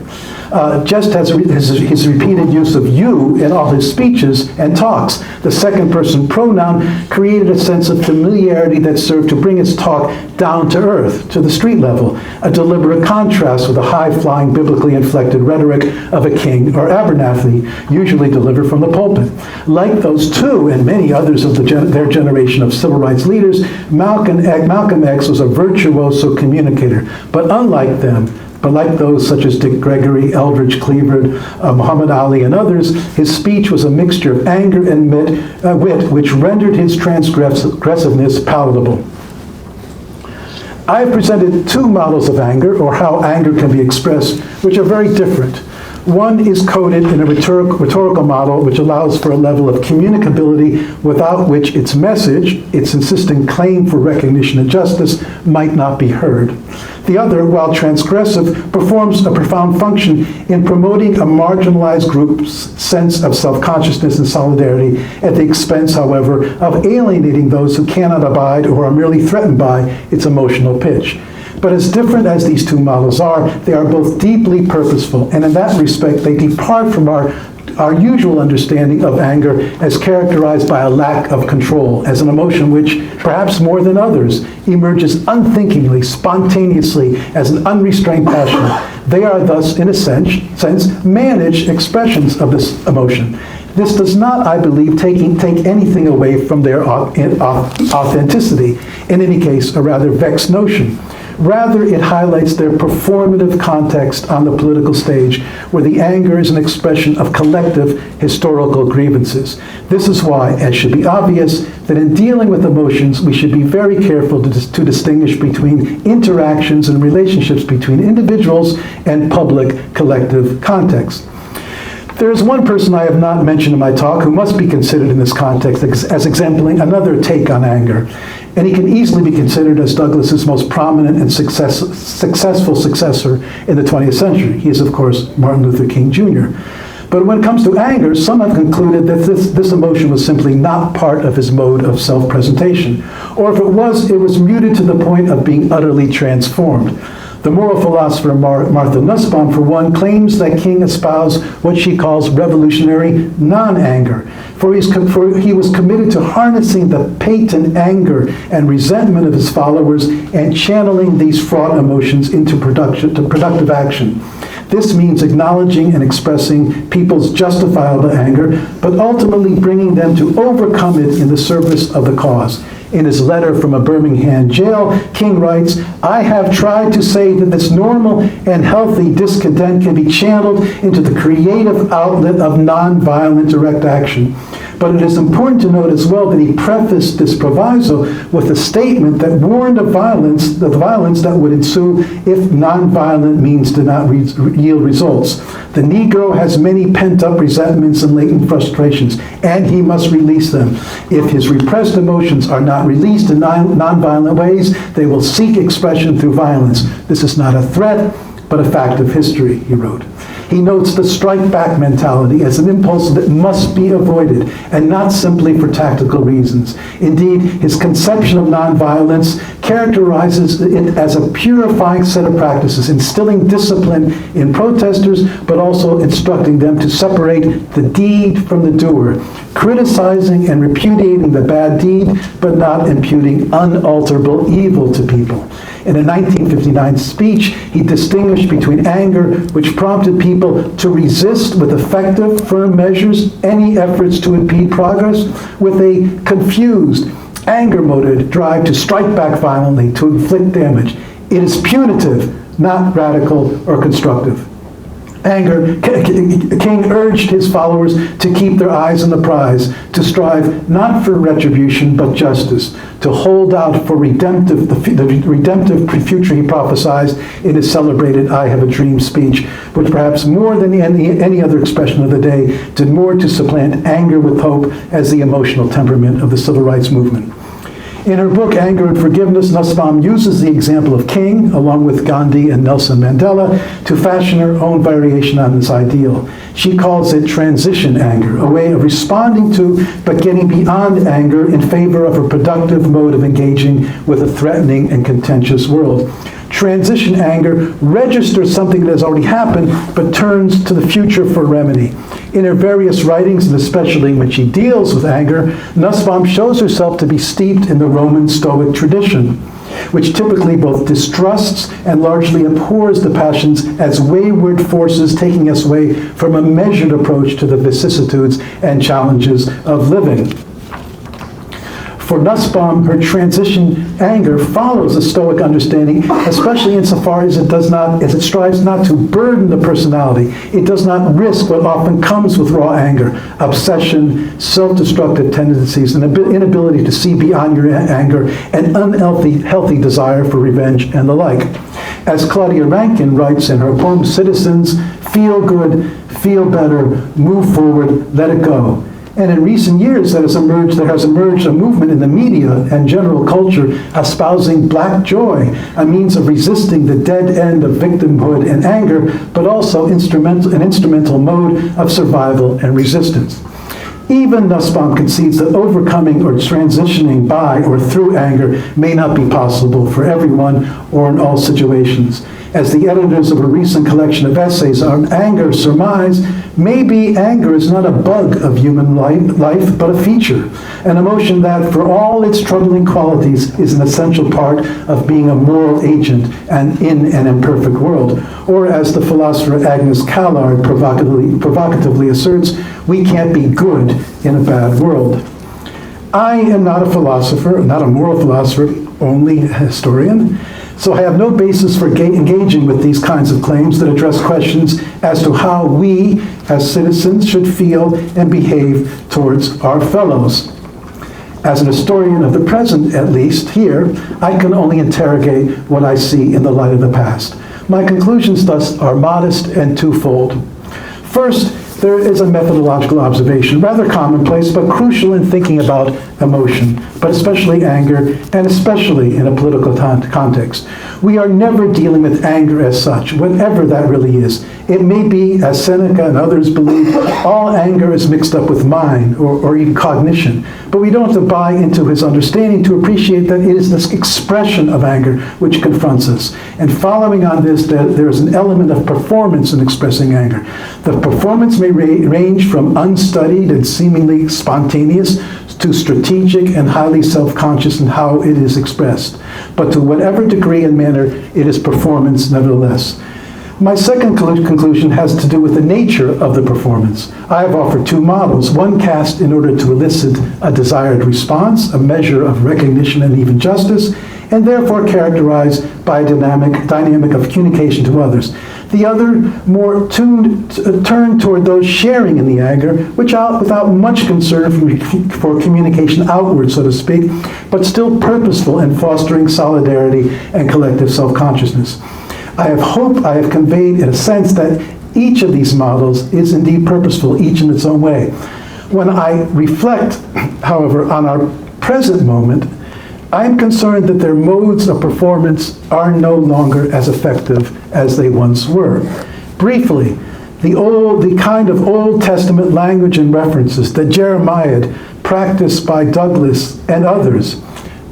Just as his repeated use of you in all his speeches and talks, the second person pronoun created a sense of familiarity that served to bring his talk down to earth, to the street level, a deliberate contrast with the high-flying, biblically inflected rhetoric of a King or Abernathy, usually delivered from the pulpit. Like those two and many others of their generation of civil rights leaders, Malcolm X was a virtuoso communicator, but unlike them, but like those such as Dick Gregory, Eldridge Cleaver, Muhammad Ali, and others, his speech was a mixture of anger and wit, which rendered his transgressiveness palatable. I have presented two models of anger, or how anger can be expressed, which are very different. One is coded in a rhetorical model which allows for a level of communicability without which its message, its insistent claim for recognition and justice, might not be heard. The other, while transgressive, performs a profound function in promoting a marginalized group's sense of self-consciousness and solidarity at the expense, however, of alienating those who cannot abide or are merely threatened by its emotional pitch. But as different as these two models are, they are both deeply purposeful, and in that respect, they depart from our usual understanding of anger as characterized by a lack of control, as an emotion which, perhaps more than others, emerges unthinkingly, spontaneously, as an unrestrained passion. They are thus, in a sense, managed expressions of this emotion. This does not, I believe, take anything away from their authenticity. In any case, a rather vexed notion. Rather, it highlights their performative context on the political stage, where the anger is an expression of collective historical grievances. This is why, as should be obvious, that in dealing with emotions, we should be very careful to distinguish between interactions and relationships between individuals and public collective contexts. There is one person I have not mentioned in my talk who must be considered in this context as exempling another take on anger, and he can easily be considered as Douglass's most prominent and successful successor in the 20th century. He is, of course, Martin Luther King Jr. But when it comes to anger, some have concluded that this emotion was simply not part of his mode of self-presentation, or if it was muted to the point of being utterly transformed. The moral philosopher Martha Nussbaum, for one, claims that King espoused what she calls revolutionary non-anger, for he was committed to harnessing the patent anger and resentment of his followers and channeling these fraught emotions into productive action. This means acknowledging and expressing people's justifiable anger, but ultimately bringing them to overcome it in the service of the cause. In his letter from a Birmingham jail, King writes, "I have tried to say that this normal and healthy discontent can be channeled into the creative outlet of nonviolent direct action. But it is important to note as well that he prefaced this proviso with a statement that warned of the violence that would ensue if nonviolent means did not yield results. The Negro has many pent-up resentments and latent frustrations, and he must release them. If his repressed emotions are not released in nonviolent ways, they will seek expression through violence. This is not a threat, but a fact of history, he wrote. He notes the strike-back mentality as an impulse that must be avoided, and not simply for tactical reasons. Indeed, his conception of nonviolence characterizes it as a purifying set of practices, instilling discipline in protesters, but also instructing them to separate the deed from the doer, criticizing and repudiating the bad deed, but not imputing unalterable evil to people. In a 1959 speech, he distinguished between anger, which prompted people to resist with effective, firm measures any efforts to impede progress, with a confused, anger-motivated drive to strike back violently, to inflict damage. It is punitive, not radical or constructive. Anger, King urged his followers to keep their eyes on the prize, to strive not for retribution but justice, to hold out for the redemptive future he prophesied in his celebrated I Have a Dream speech, which perhaps more than any other expression of the day did more to supplant anger with hope as the emotional temperament of the civil rights movement. In her book, Anger and Forgiveness, Nussbaum uses the example of King, along with Gandhi and Nelson Mandela, to fashion her own variation on this ideal. She calls it transition anger, a way of responding to, but getting beyond anger in favor of a productive mode of engaging with a threatening and contentious world. Transition anger registers something that has already happened, but turns to the future for remedy. In her various writings, and especially when she deals with anger, Nussbaum shows herself to be steeped in the Roman Stoic tradition, which typically both distrusts and largely abhors the passions as wayward forces taking us away from a measured approach to the vicissitudes and challenges of living. For Nussbaum, her transition anger follows a Stoic understanding, especially insofar as it strives not to burden the personality. It does not risk what often comes with raw anger: obsession, self-destructive tendencies, an inability to see beyond your anger, an unhealthy desire for revenge, and the like. As Claudia Rankine writes in her poem Citizens, feel good, feel better, move forward, let it go. And in recent years, there has emerged a movement in the media and general culture espousing black joy, a means of resisting the dead end of victimhood and anger, but also an instrumental mode of survival and resistance. Even Nussbaum concedes that overcoming or transitioning by or through anger may not be possible for everyone or in all situations. As the editors of a recent collection of essays on anger surmise, maybe anger is not a bug of human life, but a feature, an emotion that, for all its troubling qualities, is an essential part of being a moral agent and in an imperfect world. Or, as the philosopher Agnes Callard provocatively asserts, we can't be good in a bad world. I am not a philosopher, not a moral philosopher, only a historian. So I have no basis for engaging with these kinds of claims that address questions as to how we, as citizens, should feel and behave towards our fellows. As an historian of the present, at least here, I can only interrogate what I see in the light of the past. My conclusions, thus, are modest and twofold. First, there is a methodological observation, rather commonplace, but crucial in thinking about emotion, but especially anger, and especially in a political context. We are never dealing with anger as such, whatever that really is. It may be, as Seneca and others believe, all anger is mixed up with mind or even cognition. But we don't have to buy into his understanding to appreciate that it is this expression of anger which confronts us. And following on this, there is an element of performance in expressing anger. The performance may range from unstudied and seemingly spontaneous to strategic and highly self-conscious in how it is expressed. But to whatever degree and manner, it is performance nevertheless. My second conclusion has to do with the nature of the performance. I have offered two models, one cast in order to elicit a desired response, a measure of recognition and even justice, and therefore characterized by a dynamic of communication to others. The other more turned toward those sharing in the anger, without much concern for communication outward, so to speak, but still purposeful in fostering solidarity and collective self-consciousness. I have conveyed in a sense that each of these models is indeed purposeful, each in its own way. When I reflect, however, on our present moment, I'm concerned that their modes of performance are no longer as effective as they once were. Briefly, the kind of Old Testament language and references that Jeremiah practiced by Douglass and others,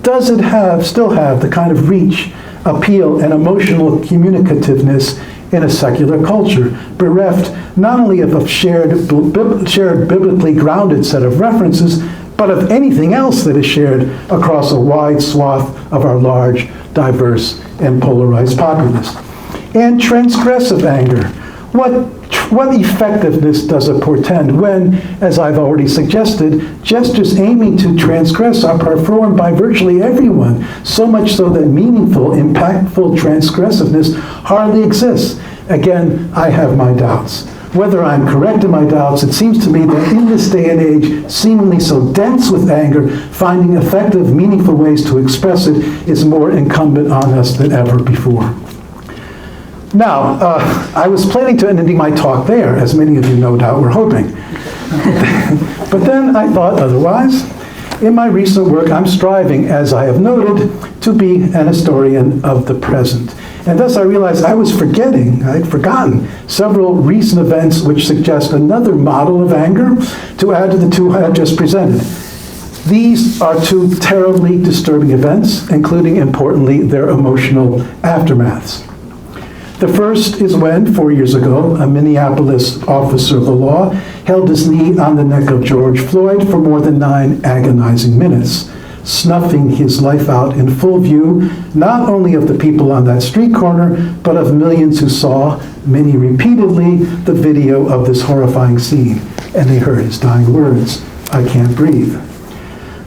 does it still have the kind of reach, appeal, and emotional communicativeness in a secular culture, bereft not only of a shared biblically grounded set of references, but of anything else that is shared across a wide swath of our large, diverse, and polarized populace. And transgressive anger. What effectiveness does it portend when, as I've already suggested, gestures aiming to transgress are performed by virtually everyone, so much so that meaningful, impactful transgressiveness hardly exists? Again, I have my doubts. Whether I'm correct in my doubts, it seems to me that in this day and age, seemingly so dense with anger, finding effective, meaningful ways to express it is more incumbent on us than ever before. Now, I was planning to end my talk there, as many of you no doubt were hoping. But then I thought otherwise. In my recent work, I'm striving, as I have noted, to be an historian of the present. And thus I realized I'd forgotten several recent events which suggest another model of anger to add to the two I have just presented. These are two terribly disturbing events, including, importantly, their emotional aftermaths. The first is when, 4 years ago, a Minneapolis officer of the law held his knee on the neck of George Floyd for more than 9 agonizing minutes, snuffing his life out in full view, not only of the people on that street corner, but of millions who saw, many repeatedly, the video of this horrifying scene, and they heard his dying words, "I can't breathe."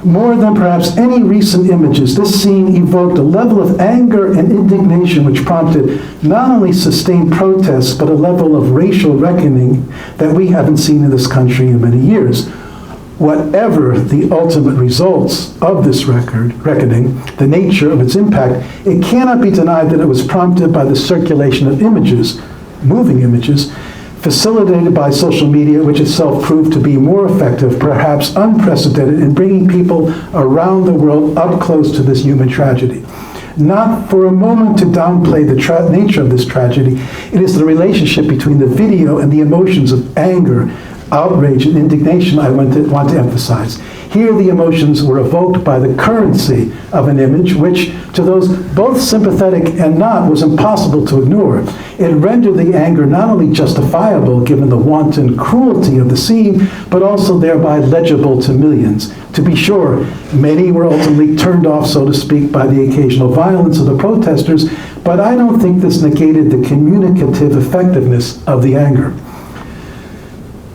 More than perhaps any recent images, this scene evoked a level of anger and indignation which prompted not only sustained protests, but a level of racial reckoning that we haven't seen in this country in many years. Whatever the ultimate results of this reckoning, the nature of its impact, it cannot be denied that it was prompted by the circulation of images, moving images, facilitated by social media, which itself proved to be more effective, perhaps unprecedented, in bringing people around the world up close to this human tragedy. Not for a moment to downplay the nature of this tragedy, it is the relationship between the video and the emotions of anger, outrage, and indignation I want to emphasize. Here the emotions were evoked by the currency of an image which, to those both sympathetic and not, was impossible to ignore. It rendered the anger not only justifiable given the wanton cruelty of the scene, but also thereby legible to millions. To be sure, many were ultimately turned off, so to speak, by the occasional violence of the protesters, but I don't think this negated the communicative effectiveness of the anger.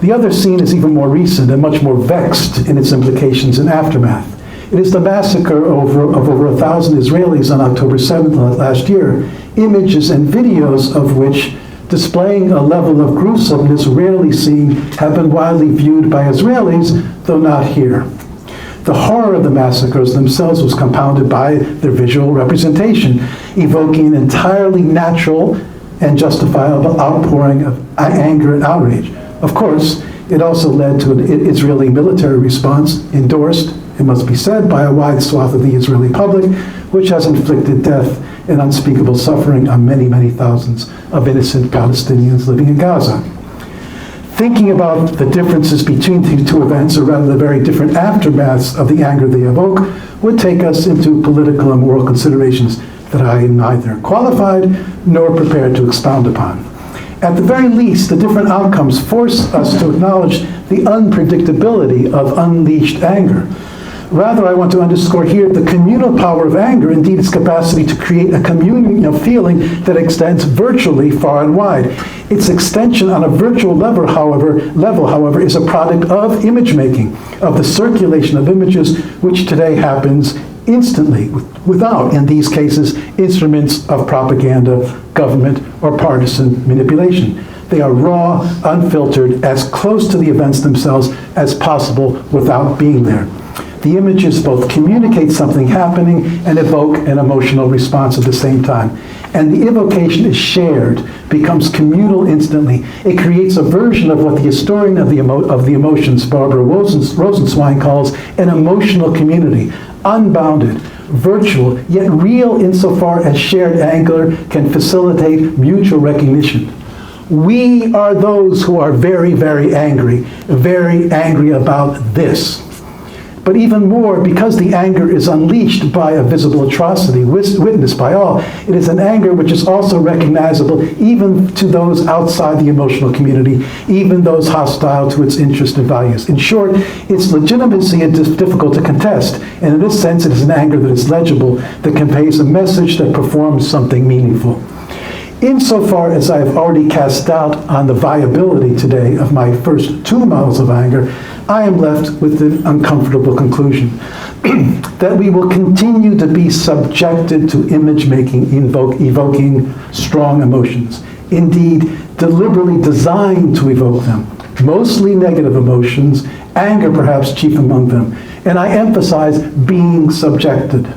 The other scene is even more recent and much more vexed in its implications and aftermath. It is the massacre of over 1,000 Israelis on October 7th last year, images and videos of which, displaying a level of gruesomeness rarely seen, have been widely viewed by Israelis, though not here. The horror of the massacres themselves was compounded by their visual representation, evoking an entirely natural and justifiable outpouring of anger and outrage. Of course, it also led to an Israeli military response endorsed, it must be said, by a wide swath of the Israeli public, which has inflicted death and unspeakable suffering on many, many thousands of innocent Palestinians living in Gaza. Thinking about the differences between these two events, or rather the very different aftermaths of the anger they evoke, would take us into political and moral considerations that I am neither qualified nor prepared to expound upon. At the very least, the different outcomes force us to acknowledge the unpredictability of unleashed anger. Rather, I want to underscore here the communal power of anger, indeed its capacity to create a communion of feeling that extends virtually far and wide. Its extension on a virtual level, however, is a product of image making, of the circulation of images, which today happens instantly, without, in these cases, instruments of propaganda, government, or partisan manipulation. They are raw, unfiltered, as close to the events themselves as possible without being there. The images both communicate something happening and evoke an emotional response at the same time. And the evocation is shared, becomes communal instantly. It creates a version of what the historian of the emotions, Barbara Rosenzweig, calls an emotional community, unbounded, virtual, yet real insofar as shared anger can facilitate mutual recognition. We are those who are very, very angry about this. But even more, because the anger is unleashed by a visible atrocity witnessed by all, it is an anger which is also recognizable even to those outside the emotional community, even those hostile to its interests and values. In short, its legitimacy is difficult to contest, and in this sense it is an anger that is legible, that conveys a message that performs something meaningful. Insofar as I have already cast doubt on the viability today of my first two models of anger, I am left with the uncomfortable conclusion that we will continue to be subjected to image-making, evoking strong emotions. Indeed, deliberately designed to evoke them. Mostly negative emotions, anger perhaps chief among them. And I emphasize being subjected.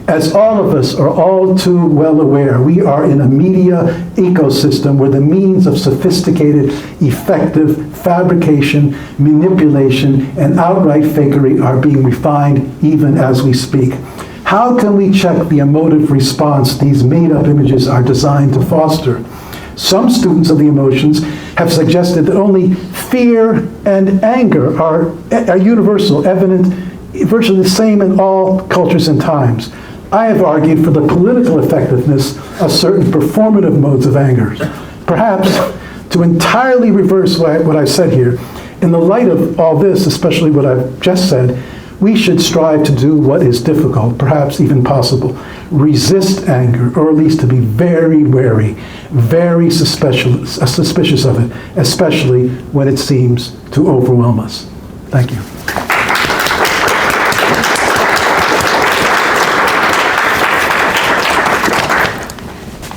As all of us are all too well aware, we are in a media ecosystem where the means of sophisticated, effective fabrication, manipulation, and outright fakery are being refined even as we speak. How can we check the emotive response these made-up images are designed to foster? Some students of the emotions have suggested that only fear and anger are universal, evident, virtually the same in all cultures and times. I have argued for the political effectiveness of certain performative modes of anger. Perhaps to entirely reverse what I've said here, in the light of all this, especially what I've just said, we should strive to do what is difficult, perhaps even possible. Resist anger, or at least to be very wary, very suspicious of it, especially when it seems to overwhelm us. Thank you.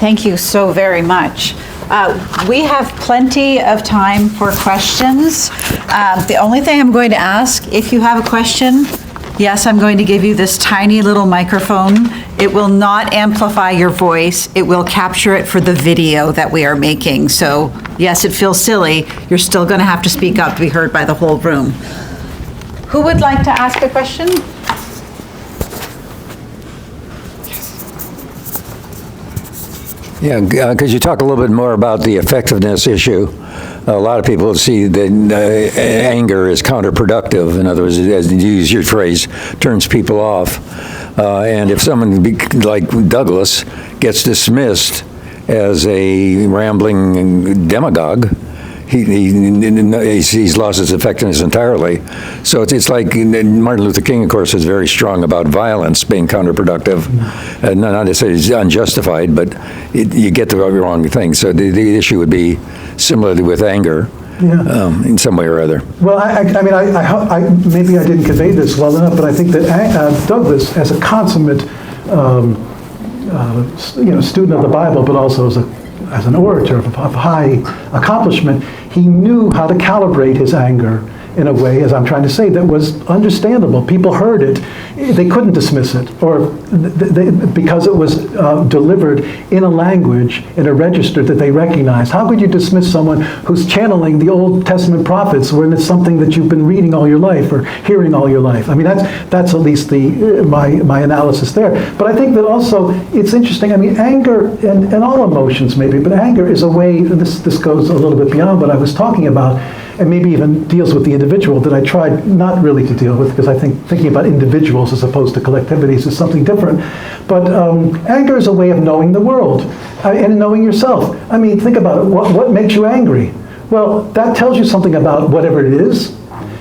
Thank you so very much. We have plenty of time for questions. The only thing I'm going to ask, if you have a question, yes, I'm going to give you this tiny little microphone. It will not amplify your voice. It will capture it for the video that we are making. So yes, it feels silly. You're still going to have to speak up to be heard by the whole room. Who would like to ask a question? Yeah, could you talk a little bit more about the effectiveness issue? A lot of people see that anger is counterproductive. In other words, as you use your phrase, turns people off. And if someone like Douglass gets dismissed as a rambling demagogue, he's lost his effectiveness entirely. So it's like Martin Luther King, of course, is very strong about violence being counterproductive. Not to say it's unjustified, but you get the wrong thing. So the issue would be similarly with anger. Yeah. In some way or other. Well, I mean, maybe I didn't convey this well enough, but I think that Douglass, as a consummate, student of the Bible, but also as an orator of high accomplishment, he knew how to calibrate his anger in a way, as I'm trying to say, that was understandable. People heard it. They couldn't dismiss it, or because it was delivered in a language, in a register that they recognized. How could you dismiss someone who's channeling the Old Testament prophets when it's something that you've been reading all your life or hearing all your life? I mean, that's at least my analysis there. But I think that also it's interesting. I mean, anger and all emotions maybe, but anger is a way. This goes a little bit beyond what I was talking about, and maybe even deals with the individual that I tried not really to deal with, because I think thinking about individuals as opposed to collectivities is something different. But anger is a way of knowing the world and knowing yourself. I mean, think about it. What makes you angry? Well, that tells you something about whatever it is.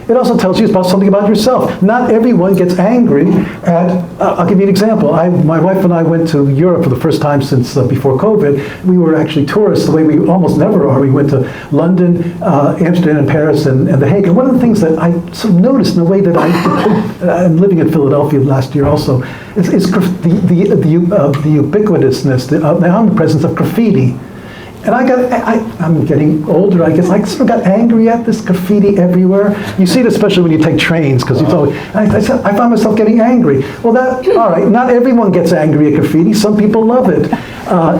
It also tells you about something about yourself. Not everyone gets angry at, I'll give you an example. My wife and I went to Europe for the first time since before COVID. We were actually tourists the way we almost never are. We went to London, Amsterdam, and Paris, and The Hague. And one of the things that I sort of noticed in the way that I'm living in Philadelphia last year also, is the ubiquitousness, the omnipresence of graffiti. And I'm getting older, I guess. I sort of got angry at this graffiti everywhere. You see it especially when you take trains, because I found myself getting angry. Well, all right, not everyone gets angry at graffiti. Some people love it.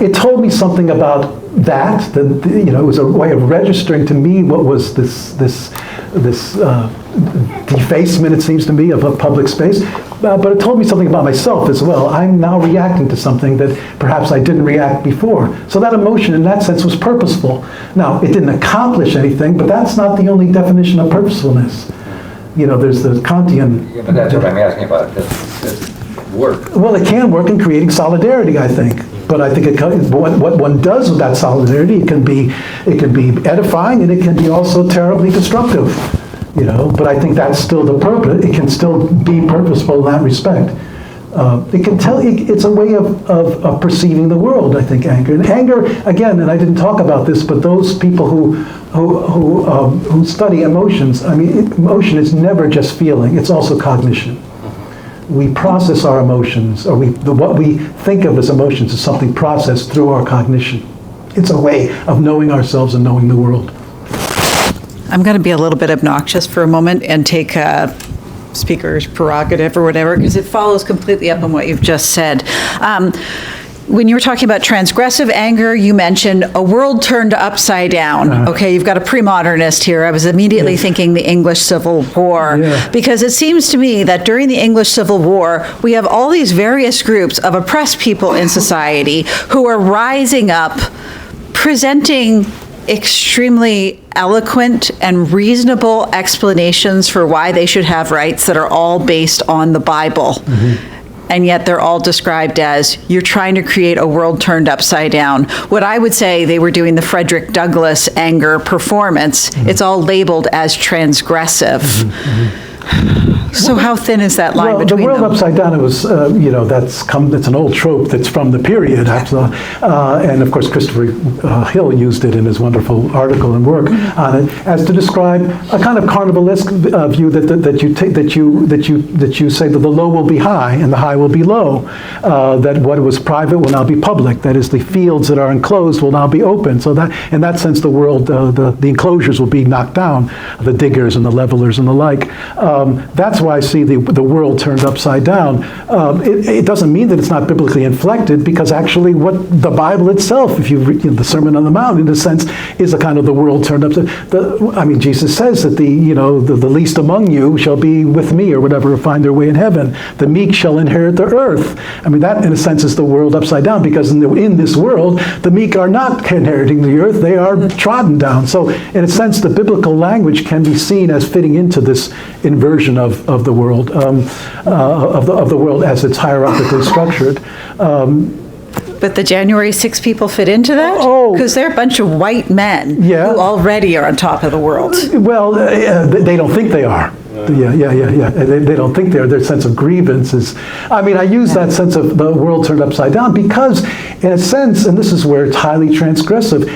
It told me something about that it was a way of registering to me what was this defacement, it seems to me, of a public space. But it told me something about myself as well. I'm now reacting to something that perhaps I didn't react before. So that emotion, in that sense, was purposeful. Now, it didn't accomplish anything, but that's not the only definition of purposefulness. There's the Kantian... Yeah, but that's what I'm asking about. Does it work? Well, it can work in creating solidarity, I think. But I think what one does with that solidarity, it can be edifying, and it can be also terribly destructive. But I think that's still the purpose. It can still be purposeful in that respect. It can tell. It's a way of perceiving the world, I think, anger. And anger, again, and I didn't talk about this, but those people who study emotions, emotion is never just feeling. It's also cognition. We process our emotions, or what we think of as emotions is something processed through our cognition. It's a way of knowing ourselves and knowing the world. I'm going to be a little bit obnoxious for a moment and take speaker's prerogative or whatever, because it follows completely up on what you've just said. When you were talking about transgressive anger, you mentioned a world turned upside down. Okay, you've got a pre-modernist here. I was immediately thinking the English Civil War, because it seems to me that during the English Civil War, we have all these various groups of oppressed people in society who are rising up, presenting extremely eloquent and reasonable explanations for why they should have rights that are all based on the Bible. And yet they're all described as, you're trying to create a world turned upside down. What I would say, they were doing the Frederick Douglass anger performance. It's all labeled as transgressive. So how thin is that line between them? The world upside down, it was, that's an old trope that's from the period. And of course, Christopher Hill used it in his wonderful article and work on it, as to describe a kind of carnivalesque view that you say that the low will be high and the high will be low. That what was private will now be public. That is, the fields that are enclosed will now be open. So that, in that sense, the world, the enclosures will be knocked down, the diggers and the levelers and the like. That's why I see the world turned upside down. It doesn't mean that it's not biblically inflected, because actually what the Bible itself, if you read the Sermon on the Mount, in a sense, is a kind of the world turned upside down. Jesus says that the least among you shall be with me, or whatever, or find their way in heaven. The meek shall inherit the earth. That, in a sense, is the world upside down, because in this world, the meek are not inheriting the earth, they are trodden down. So, in a sense, the biblical language can be seen as fitting into this inversion of the world, of the world as it's hierarchically structured. But the January 6 people fit into that? Because they're a bunch of white men who already are on top of the world. Well, they don't think they are. They don't think they're. Their sense of grievances. I use that sense of the world turned upside down because, in a sense, and this is where it's highly transgressive,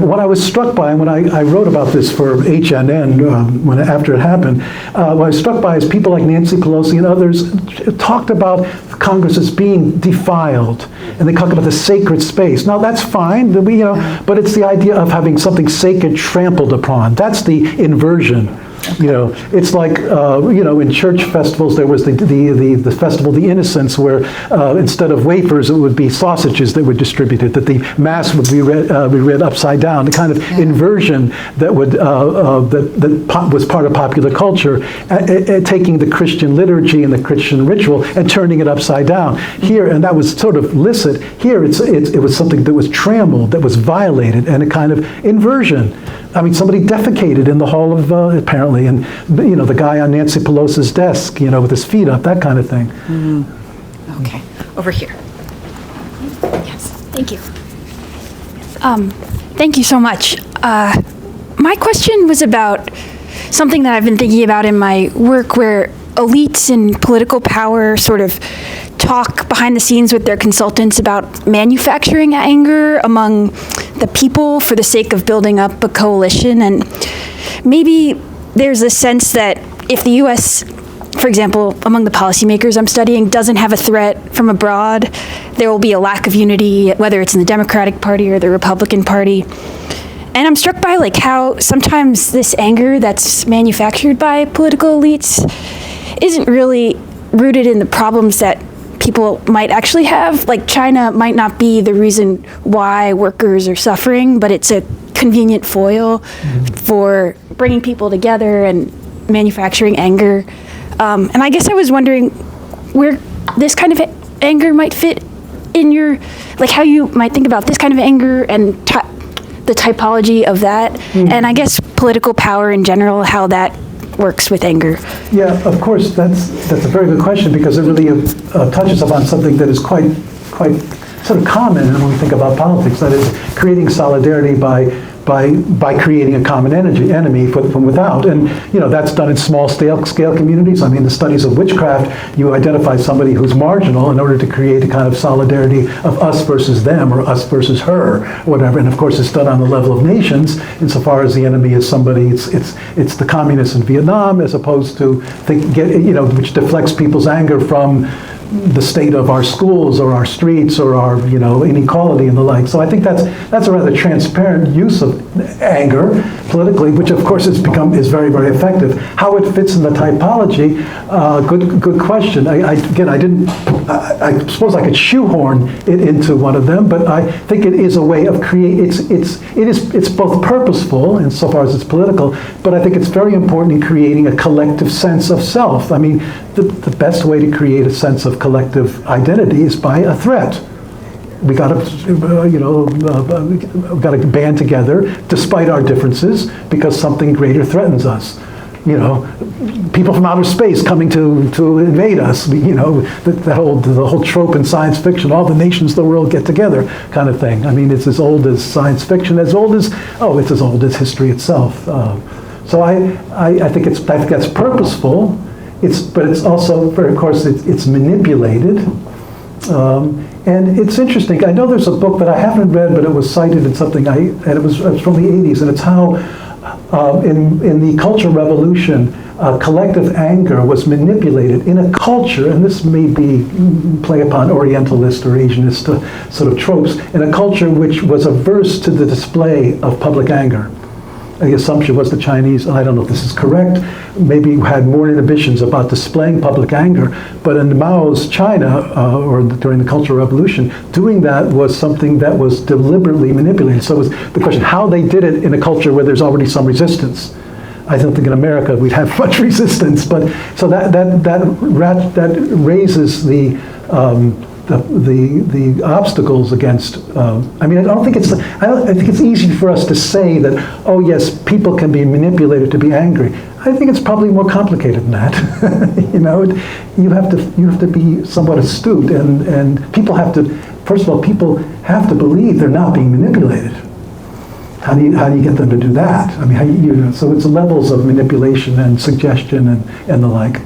what I was struck by, and when I wrote about this for HNN after it happened, what I was struck by is people like Nancy Pelosi and others talked about Congress as being defiled, and they talk about the sacred space. Now that's fine, but it's the idea of having something sacred trampled upon. That's the inversion. It's like, in church festivals, there was the Festival of the Innocents, where instead of wafers, it would be sausages that were distributed, that the Mass would be read upside down, the kind of inversion that was part of popular culture, taking the Christian liturgy and the Christian ritual and turning it upside down. Here, and that was sort of licit. Here, it was something that was trammeled, that was violated, and a kind of inversion. Somebody defecated in the hall of, apparently, and the guy on Nancy Pelosi's desk, with his feet up, that kind of thing. Okay, over here. Yes, thank you. Thank you so much. My question was about something that I've been thinking about in my work, where elites in political power sort of talk behind the scenes with their consultants about manufacturing anger among the people for the sake of building up a coalition. And maybe there's a sense that if the US, for example, among the policymakers I'm studying, doesn't have a threat from abroad, there will be a lack of unity, whether it's in the Democratic Party or the Republican Party. And I'm struck by like how sometimes this anger that's manufactured by political elites isn't really rooted in the problems that people might actually have. Like China might not be the reason why workers are suffering, but it's a convenient foil for bringing people together and manufacturing anger. And I guess I was wondering where this kind of anger might fit in your, like how you might think about this kind of anger and the typology of that. And I guess political power in general, how that works with anger. Yeah, of course, that's a very good question, because it really touches upon something that is quite sort of common when we think about politics, that is creating solidarity by creating a common enemy from without. And that's done in small scale communities. I mean, the studies of witchcraft, you identify somebody who's marginal in order to create a kind of solidarity of us versus them, or us versus her, or whatever. And of course, it's done on the level of nations, insofar as the enemy is somebody. It's the communists in Vietnam, as opposed to which deflects people's anger from the state of our schools or our streets or our inequality and the like. So I think that's a rather transparent use of anger politically, which of course is very, very effective. How it fits in the typology, good question. I suppose I could shoehorn it into one of them, but I think it is a way of it's both purposeful insofar as it's political, but I think it's very important in creating a collective sense of self. I mean, the best way to create a sense of collective identity is by a threat. We got to band together despite our differences, because something greater threatens us. People from outer space coming to invade us. The whole trope in science fiction, all the nations of the world get together kind of thing. I mean, it's as old as science fiction, it's as old as history itself. So I think that's purposeful. But it's also, of course, it's manipulated. And it's interesting. I know there's a book that I haven't read, but it was cited in something, and it was from the 80s, and it's how in the Cultural Revolution, collective anger was manipulated in a culture, and this may be play upon Orientalist or Asianist sort of tropes, in a culture which was averse to the display of public anger. The assumption was the Chinese, and I don't know if this is correct, maybe had more inhibitions about displaying public anger, but in Mao's China, or during the Cultural Revolution, doing that was something that was deliberately manipulated. So it was the question, how they did it in a culture where there's already some resistance. I don't think in America we'd have much resistance, but so that raises the obstacles against. I think it's easy for us to say that, oh yes, people can be manipulated to be angry. I think it's probably more complicated than that. You have to be somewhat astute, and people have to. First of all, people have to believe they're not being manipulated. How do you get them to do that? I mean, so it's levels of manipulation and suggestion and the like.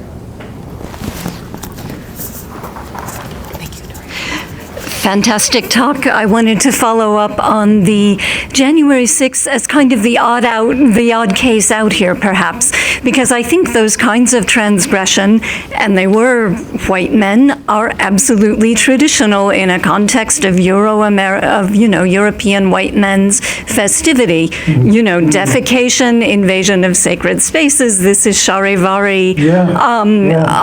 Fantastic talk. I wanted to follow up on the January 6th as kind of the odd case out here, perhaps, because I think those kinds of transgression, and they were white men, are absolutely traditional in a context of European white men's festivity. Defecation, invasion of sacred spaces. This is charivari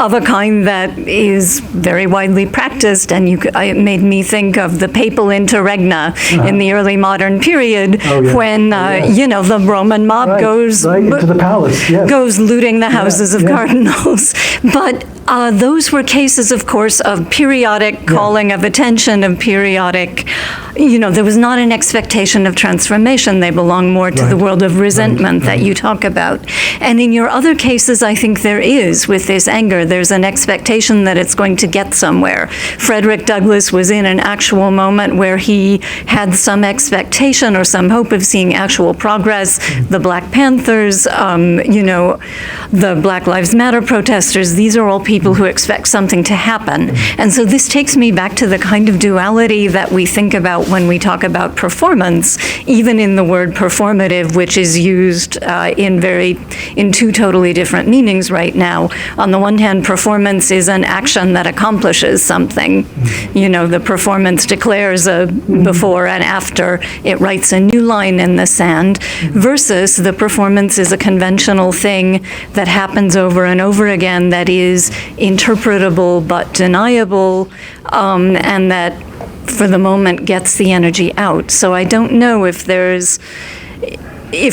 of a kind that is very widely practiced, and it made me think of the papal interregna in the early modern period, when the Roman mob goes into the palace, goes looting the houses of cardinals. But those were cases, of course, of periodic calling of attention, of periodic, there was not an expectation of transformation. They belong more to the world of resentment that you talk about. And in your other cases, I think there is, with this anger, there's an expectation that it's going to get somewhere. Frederick Douglass was in an actual moment where he had some expectation or some hope of seeing actual progress. The Black Panthers, the Black Lives Matter protesters, these are all people who expect something to happen. And so this takes me back to the kind of duality that we think about when we talk about performance, even in the word performative, which is used in two totally different meanings right now. On the one hand, performance is an action that accomplishes something. The performance declares a before and after. It writes a new line in the sand, versus the performance is a conventional thing that happens over and over again, that is interpretable but deniable, and that for the moment gets the energy out. So I don't know if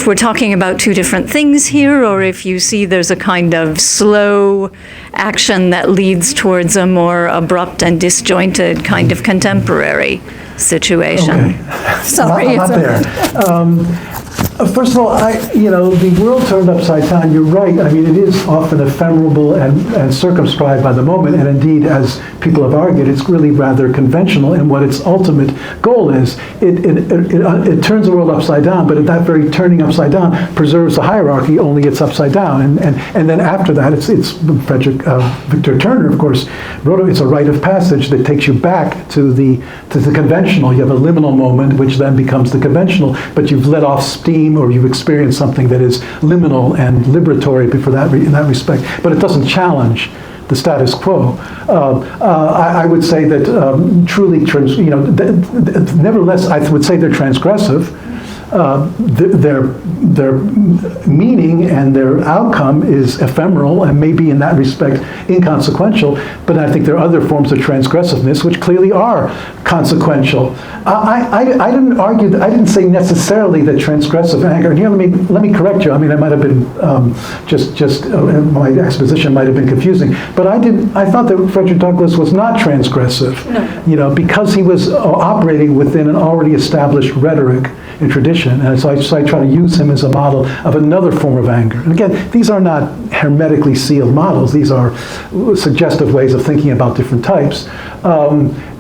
we're talking about two different things here, or if you see there's a kind of slow action that leads towards a more abrupt and disjointed kind of contemporary situation. Okay. Sorry. Not there. First of all, the world turned upside down, you're right. I mean, it is often ephemeral and circumscribed by the moment, and indeed, as people have argued, it's really rather conventional in what its ultimate goal is. It turns the world upside down, but that very turning upside down preserves the hierarchy, only it's upside down. And then after that, it's Victor Turner, of course, wrote it's a rite of passage that takes you back to the conventional. You have a liminal moment, which then becomes the conventional, but you've let off steam, or you've experienced something that is liminal and liberatory in that respect, but it doesn't challenge the status quo. I would say that truly, nevertheless, I would say they're transgressive. Their meaning and their outcome is ephemeral and maybe in that respect inconsequential, but I think there are other forms of transgressiveness which clearly are consequential. I didn't argue that, I didn't say necessarily that transgressive anger, and here let me correct you. I mean, I might have been my exposition might have been confusing, but I thought that Frederick Douglass was not transgressive. No. Because he was operating within an already established rhetoric and tradition, and so I try to use him as a model of another form of anger. And again, these are not hermetically sealed models. These are suggestive ways of thinking about different types.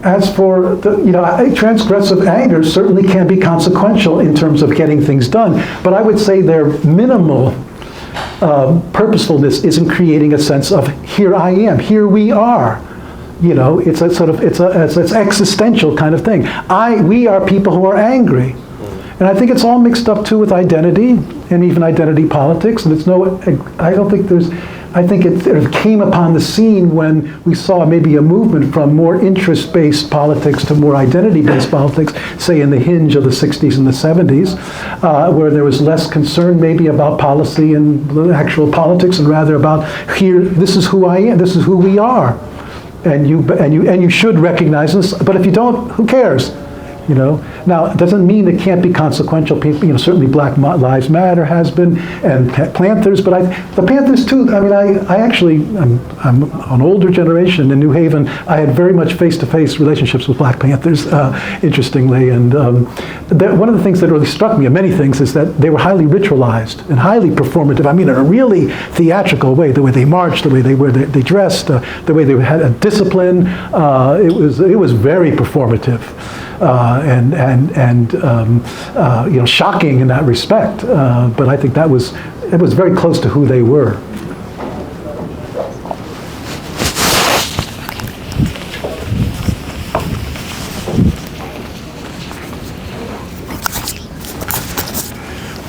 As for transgressive anger certainly can be consequential in terms of getting things done, but I would say their minimal purposefulness is in creating a sense of here I am, here we are. It's a sort of it's existential kind of thing. We are people who are angry. And I think it's all mixed up too with identity and even identity politics. And I think it came upon the scene when we saw maybe a movement from more interest-based politics to more identity-based politics, say in the hinge of the 60s and the 70s, where there was less concern maybe about policy and actual politics, and rather about this is who I am, this is who we are. And you should recognize this, but if you don't, who cares? Now it doesn't mean it can't be consequential. People, certainly Black Lives Matter has been, and Panthers, but the Panthers too. I mean, I'm an older generation in New Haven. I had very much face-to-face relationships with Black Panthers, interestingly, and one of the things that really struck me, of many things, is that they were highly ritualized and highly performative. I mean, in a really theatrical way. The way they marched, the way they dressed, the way they had a discipline. It was very performative. And shocking in that respect. But I think it was very close to who they were.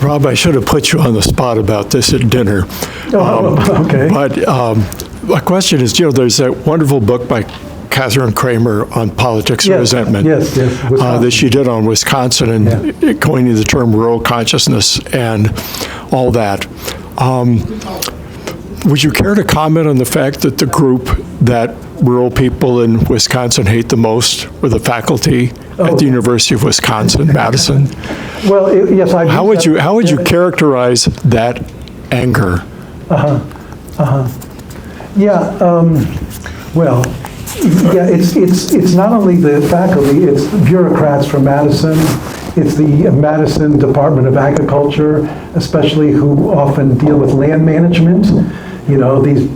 Rob, I should have put you on the spot about this at dinner. Okay. But my question is, there's that wonderful book by Catherine Kramer on politics and resentment. Yes. That she did on Wisconsin and coining the term rural consciousness and all that. Would you care to comment on the fact that the group that rural people in Wisconsin hate the most were the faculty at the University of Wisconsin-Madison? Well, yes, I. How would you characterize that anger? Yeah, well, yeah, it's not only the faculty, it's bureaucrats from Madison. It's the Madison Department of Agriculture, especially, who often deal with land management. You know, these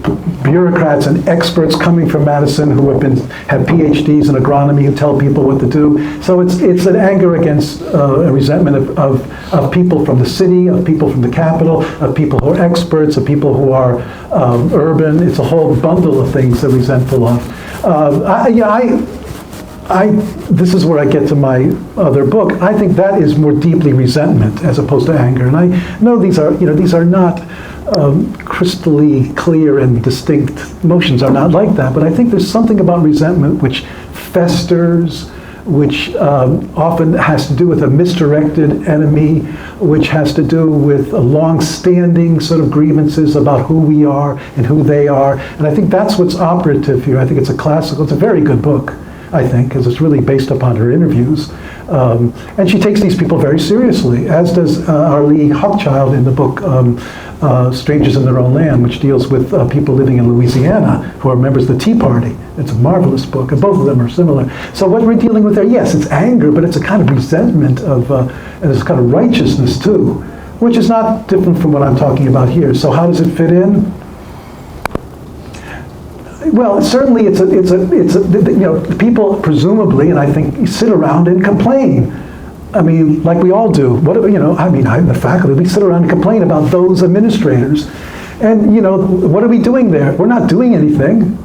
bureaucrats and experts coming from Madison who have PhDs in agronomy who tell people what to do. So it's an anger against a resentment of people from the city, of people from the capital, of people who are experts, of people who are urban. It's a whole bundle of things they're resentful of. This is where I get to my other book. I think that is more deeply resentment as opposed to anger. And I know these are not crystally clear and distinct. Emotions are not like that, but I think there's something about resentment which festers, which often has to do with a misdirected enemy, which has to do with a long-standing sort of grievances about who we are and who they are. And I think that's what's operative here. I think it's a very good book, I think, because it's really based upon her interviews. And she takes these people very seriously, as does Arlie Hochschild in the book Strangers in Their Own Land, which deals with people living in Louisiana who are members of the Tea Party. It's a marvelous book, and both of them are similar. So what we're dealing with there, yes, it's anger, but it's a kind of resentment and it's a kind of righteousness too, which is not different from what I'm talking about here. So how does it fit in? Well, certainly it's people presumably, and I think, sit around and complain. I mean, like we all do. I'm the faculty, we sit around and complain about those administrators. And, what are we doing there? We're not doing anything.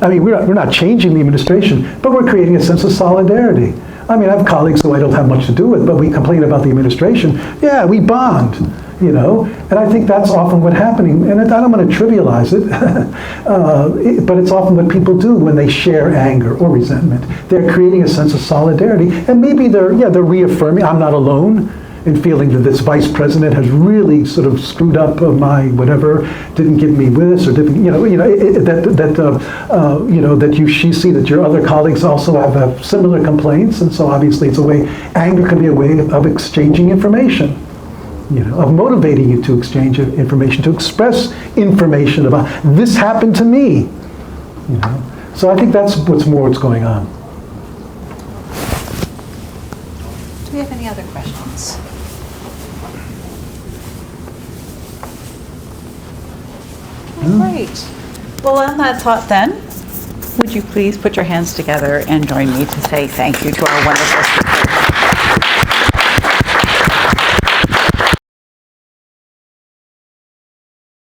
I mean, we're not changing the administration, but we're creating a sense of solidarity. I mean, I have colleagues who I don't have much to do with, but we complain about the administration. Yeah, we bond. And I think that's often what's happening. And I don't want to trivialize it, but it's often what people do when they share anger or resentment. They're creating a sense of solidarity, and maybe they're reaffirming, I'm not alone in feeling that this vice president has really sort of screwed up my whatever, didn't give me this, or didn't, that you see that your other colleagues also have similar complaints, and so obviously it's a way, anger can be a way of exchanging information. Of motivating you to exchange information, to express information about, this happened to me. So I think that's what's going on. Do we have any other questions? Great. Well, on that thought then, would you please put your hands together and join me to say thank you to our wonderful speakers.